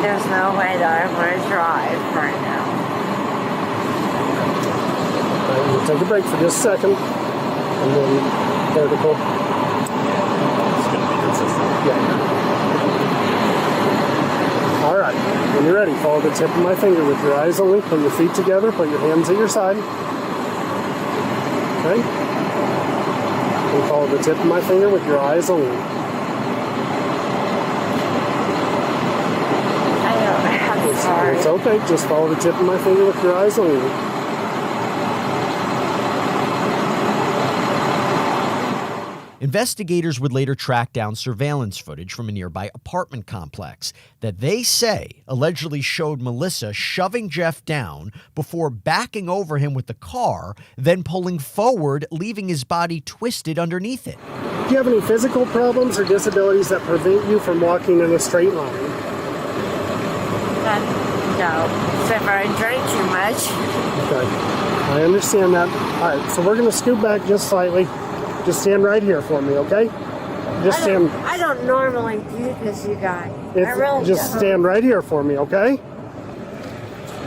There's no way that I'm going to drive right now. All right, we'll take a break for just a second. And then vertical. It's going to be consistent. Yeah. All right, when you're ready, follow the tip of my finger with your eyes only. Put your feet together. Put your hands at your side. Okay? And follow the tip of my finger with your eyes only. I'm sorry. It's okay. Just follow the tip of my finger with your eyes only. Investigators would later track down surveillance footage from a nearby apartment complex that they say allegedly showed Melissa shoving Jeff down before backing over him with the car, then pulling forward, leaving his body twisted underneath it. Do you have any physical problems or disabilities that prevent you from walking in a straight line? No, except for I drank too much. Okay, I understand that. All right, so we're going to scoot back just slightly. Just stand right here for me, okay? Just stand. I don't normally do this, you guys. I really just don't. stand right here for me, okay?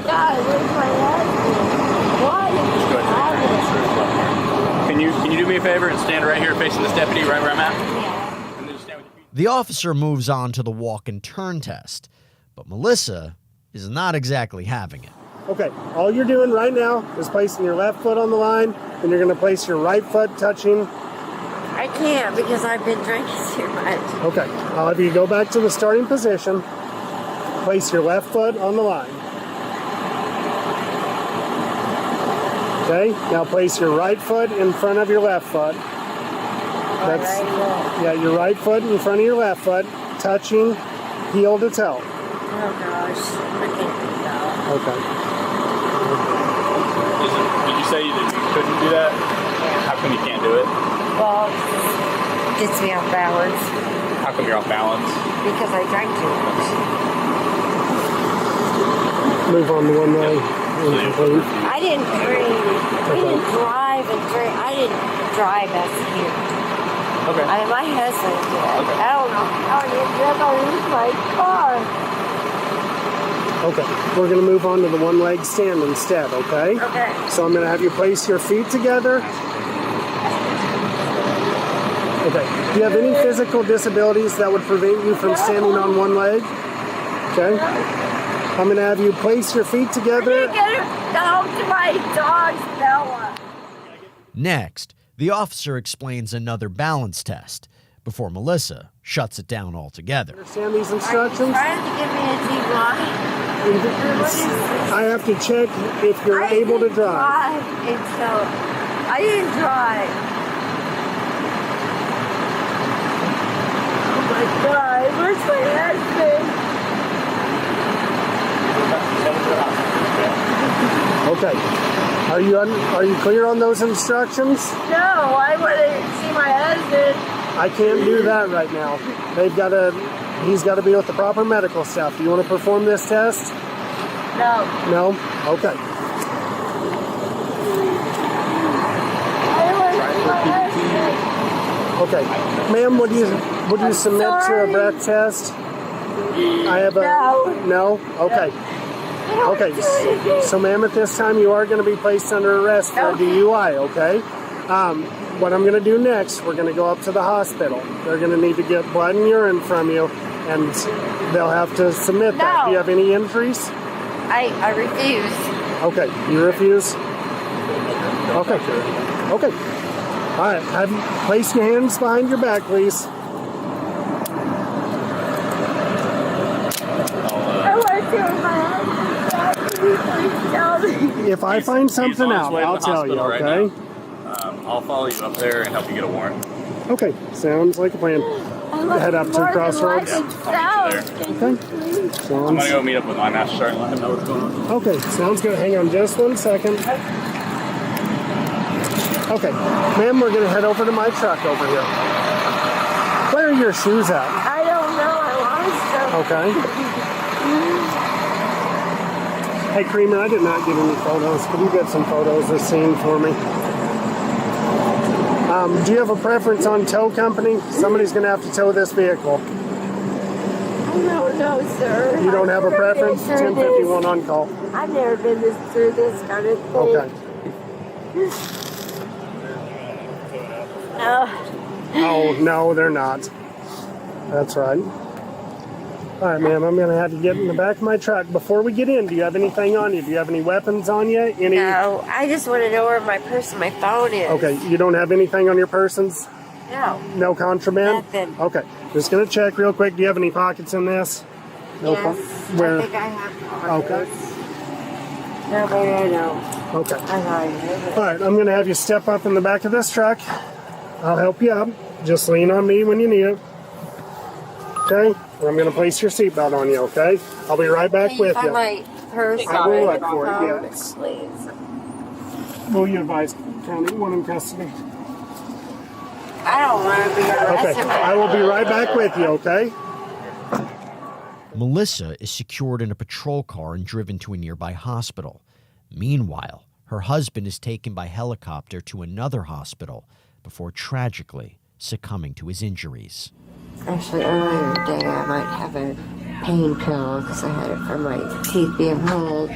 God, where's my husband? Why did you have it? Can you do me a favor and stand right here facing this deputy right where I'm at? The officer moves on to the walk and turn test, but Melissa is not exactly having it. Okay, all you're doing right now is placing your left foot on the line, and you're going to place your right foot touching. I can't because I've been drinking too much. Okay, I'll have you go back to the starting position. Place your left foot on the line. Okay, now place your right foot in front of your left foot. That's, yeah, your right foot in front of your left foot, touching heel to toe. Oh gosh, I can't do that. Okay. Did you say that you couldn't do that? How come you can't do it? Well, it gets me off balance. How come you're off balance? Because I drank too much. Move on to one way. I didn't drink. We didn't drive and drink. I didn't drive us here. Okay. My husband did. Okay. I don't know how he ended up on my car. Okay, we're going to move on to the one leg stand instead, okay? Okay. So I'm going to have you place your feet together. Okay, do you have any physical disabilities that would prevent you from standing on one leg? Okay. I'm going to have you place your feet together. Get home to my dog, Bella. Next, the officer explains another balance test before Melissa shuts it down altogether. Understand these instructions? Trying to give me a DUI. I have to check if you're able to drive. I didn't drive. Oh my God, where's my husband? Okay. Are you clear on those instructions? No, I want to see my husband. I can't do that right now. They've got to he's got to be with the proper medical staff. Do you want to perform this test? No. No? Okay. Okay. Ma'am, would you submit to a breath test? I have a... No? Okay. Okay. So, ma'am, at this time, you are going to be placed under arrest for a DUI, okay? What I'm going to do next, we're going to go up to the hospital. They're going to need to get blood and urine from you, and they'll have to submit that. Do you have any injuries? I refuse. Okay, you refuse? Okay. Okay. All right, place your hands behind your back, please. I want to tell me. If I find something out, I'll tell you, okay? I'll follow you up there and help you get a warrant. Okay, sounds like a plan. Head up to Crossroads. Okay. I'm gonna go meet up with my master sergeant and let him know what's going on. Okay, sounds good. Hang on just 1 second. Okay, ma'am, we're gonna head over to my truck over here. Where are your shoes at? I don't know. I lost them. Okay. Hey, Creamer, I did not get any photos. Could you get some photos of the scene for me? Do you have a preference on tow company? Somebody's going to have to tow this vehicle. No, sir. You don't have a preference? 1051 on call. I've never been through this kind of thing. Okay. Oh, no, they're not. That's right. All right, ma'am, I'm going to have to get in the back of my truck. Before we get in, do you have anything on you? Do you have any weapons on you? No, I just want to know where my purse and my phone is. Okay, you don't have anything on your persons? No. No contraband? Nothing. Okay, just going to check real quick. Do you have any pockets in this? No. Yes, Where? I think I have pockets. Okay. Nobody I know. Okay. I All right, I'm going to have you step up in the back of this truck. I'll help you up. Just lean on me when you need it. Okay? I'm going to place your seatbelt on you, okay? I'll be right back with you. My purse. I will look for it, yes. Please. Will you advise County one in custody? I don't want to be arrested. Okay, I will be right back with you, okay? Melissa is secured in a patrol car and driven to a nearby hospital. Meanwhile, her husband is taken by helicopter to another hospital before tragically succumbing to his injuries. Actually, earlier today I might have a pain pill because I had it for my teeth being pulled. I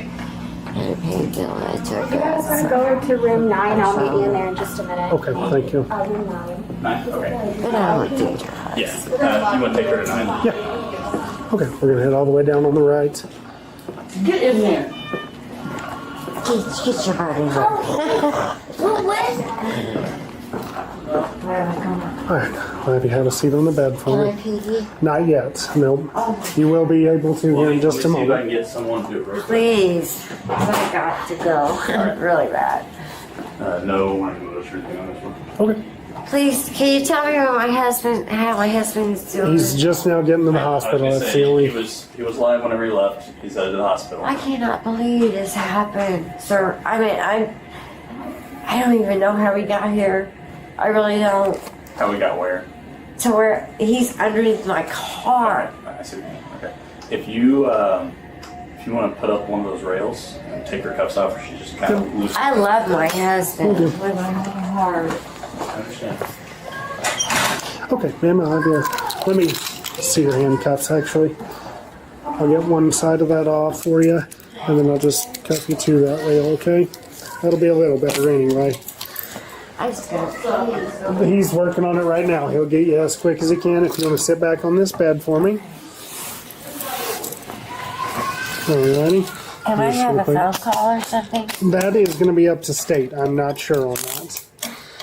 had a pain pill and I took it. I'm going to room 9. I'll meet you in there in just a minute. Okay, thank you. Room 9. 9? Okay. But I don't think you're hot. Yeah. You want to take her to 9? Yeah. Okay, we're going to head all the way down on the right. Get in there. Get your butt in there. All right, I'll have you have a seat on the bed for me. Can I pee? Not yet, no. You will be able to here in just a See if I can moment. get someone to do it real quick. Please. I got to go. Really bad. No English or anything on this one. Okay. Please, can you tell me how my husband's doing? He's just now getting to the hospital. I was That's gonna the say, only... he was live whenever he left. He's headed to the hospital. I cannot believe this happened, sir. I mean, I don't even know how we got here. I really don't. How we got where? To where he's underneath my car. I see what you mean. Okay. If you want to put up one of those rails and take her cuffs off, or she's just kind of loose. I love my husband with my whole heart. I understand. Okay, ma'am, I'll have you... Let me see your handcuffs, actually. I'll get one side of that off for you, and then I'll just cuff you to that rail, okay? That'll be a little better anyway. I just gotta He's working on it right now. He'll get you as quick as he can. If you want to sit back on this bed for me. Alrighty. Can I have a phone call or something? That is going to be up to state. I'm not sure on that.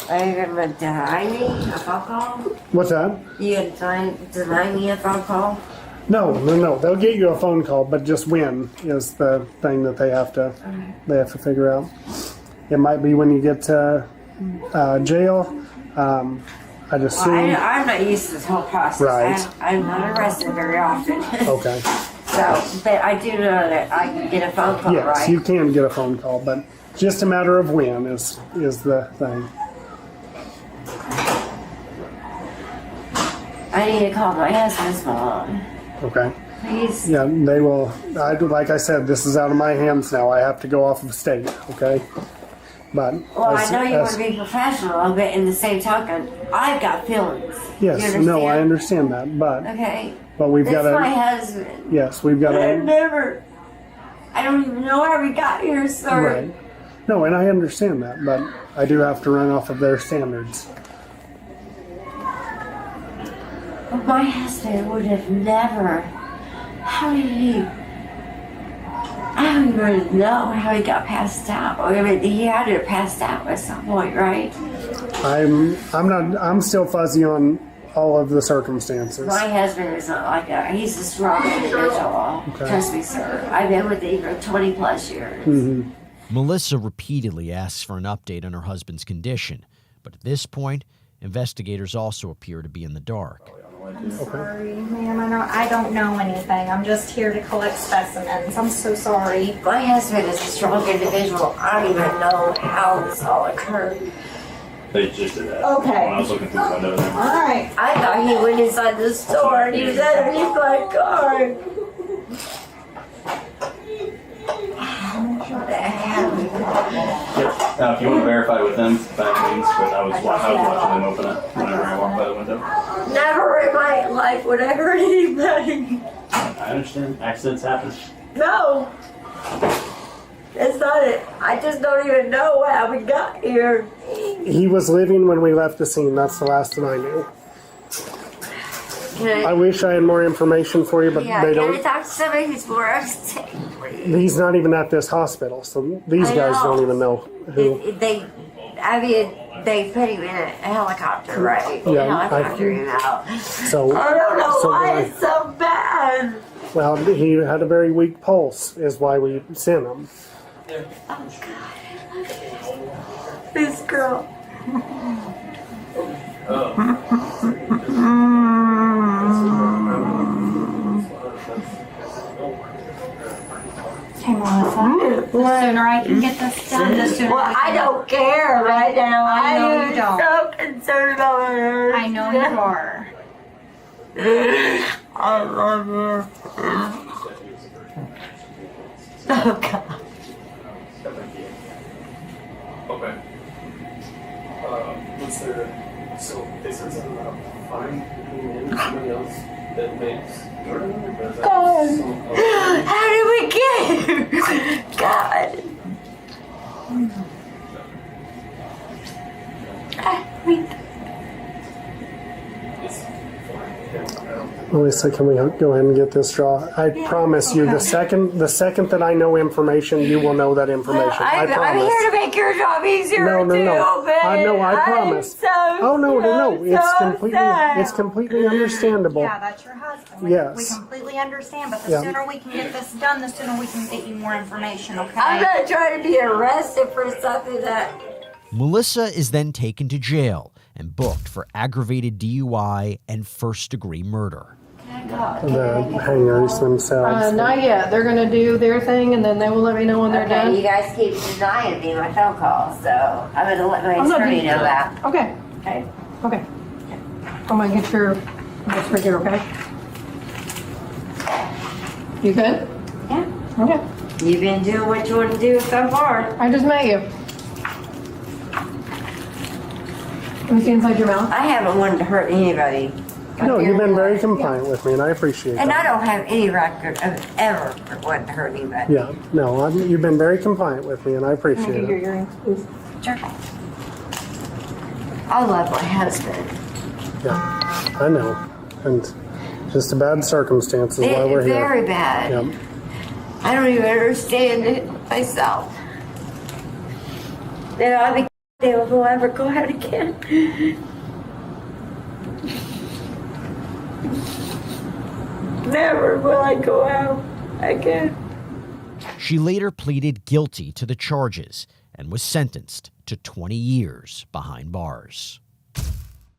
Are you going to deny me a phone call? What's that? You going to deny me a phone call? No. They'll get you a phone call, but just when is the thing that they have to figure out. It might be when you get to jail. I'd assume. Well, I'm not used to this whole process. Right. I'm not arrested very often. Okay. So, but I do know that I can get a phone call, Yes, right? you can get a phone call, but just a matter of when is the thing. I I need to call my husband's mom. Okay. Please. Yeah, they will. Like I said, this is out of my hands now. I have to go off of state, okay? But well, I know you want to be professional, but in the same token, I've got feelings. Yes, no, I understand that, but okay. But we've got to. That's my husband. Yes, we've got to. I don't even know how we got here, sir. Right. No, and I understand that, but I do have to run off of their standards. But my husband would have never. How did he? I don't even know how he got passed out. I mean, he had to have passed out at some point, right? I'm still fuzzy on all of the circumstances. My husband is not like that. He's a strong individual. Okay. Trust me, sir. I've been with him for 20 plus years. Mm-hmm. Melissa repeatedly asks for an update on her husband's condition, but at this point, investigators also appear to be in the dark. I'm sorry, ma'am. I don't know anything. I'm just here to collect specimens. I'm so sorry. My husband is a strong individual. I don't even know how this all occurred. They just did that. Okay. When I was looking through the window there. All right. I thought he went inside the store and he was underneath my car. What the hell? Yep. Now, if you want to verify with them, by all means, but I was watching them open it whenever I walked by the window. Never in my life would I hurt anybody. I understand. Accidents happen. No. That's not it. I just don't even know how we got here. He was living when we left the scene. That's the last that I knew. I wish I had more information for you, but they don't. Can I talk to somebody who's more upstate, please? He's not even at this hospital, so these guys don't even know who. They put him in a helicopter, right? Yeah, Helicopter him out. So I don't know so why why- it's so bad. Well, he had a very weak pulse, is why we sent him. Oh God, this girl. Hey, Melissa. The sooner I can get this done, the sooner. Well, I don't care right now. I know you don't. I'm so concerned about her. I know you are. I love you. Oh God. Okay. Was there, so they said something about finding somebody else that makes God. How did we get here? God. Melissa, can we go ahead and get this draw? I promise you, the second that I know information, you will know that information. I I'm promise. here to make your job easier No, too, babe. I know. I promise. So No. sad. It's completely understandable. Yeah, that's your husband. Yes. We completely understand, but the Yeah. sooner we can get this done, the sooner we can get you more information, okay? I'm not trying to be arrested for something that. Melissa is then taken to jail and booked for aggravated DUI and first-degree murder. The hangers themselves. Not yet. They're going to do their thing, and then they will let me know when they're done. You guys keep denying me my phone calls, so I'm going to let my attorney know that. Okay. Okay. Okay. I'm going to get your this right here, okay? You good? Yeah. Okay. You've been doing what you want to do so far. I just met you. Let me see inside your mouth. I haven't wanted to hurt anybody. No, you've been very compliant with me, and I appreciate And I that. don't have any record of ever wanting to hurt anybody. Yeah, no, you've been very compliant with me, and I Can I appreciate get your it. earrings, please? Sure. I love my husband. Yeah, I know, and just a bad circumstances why we're here. Very bad. Yep. I don't even understand it myself. Then I'll be damned if we'll ever go out again. Never will I go out again. She later pleaded guilty to the charges and was sentenced to 20 years behind bars.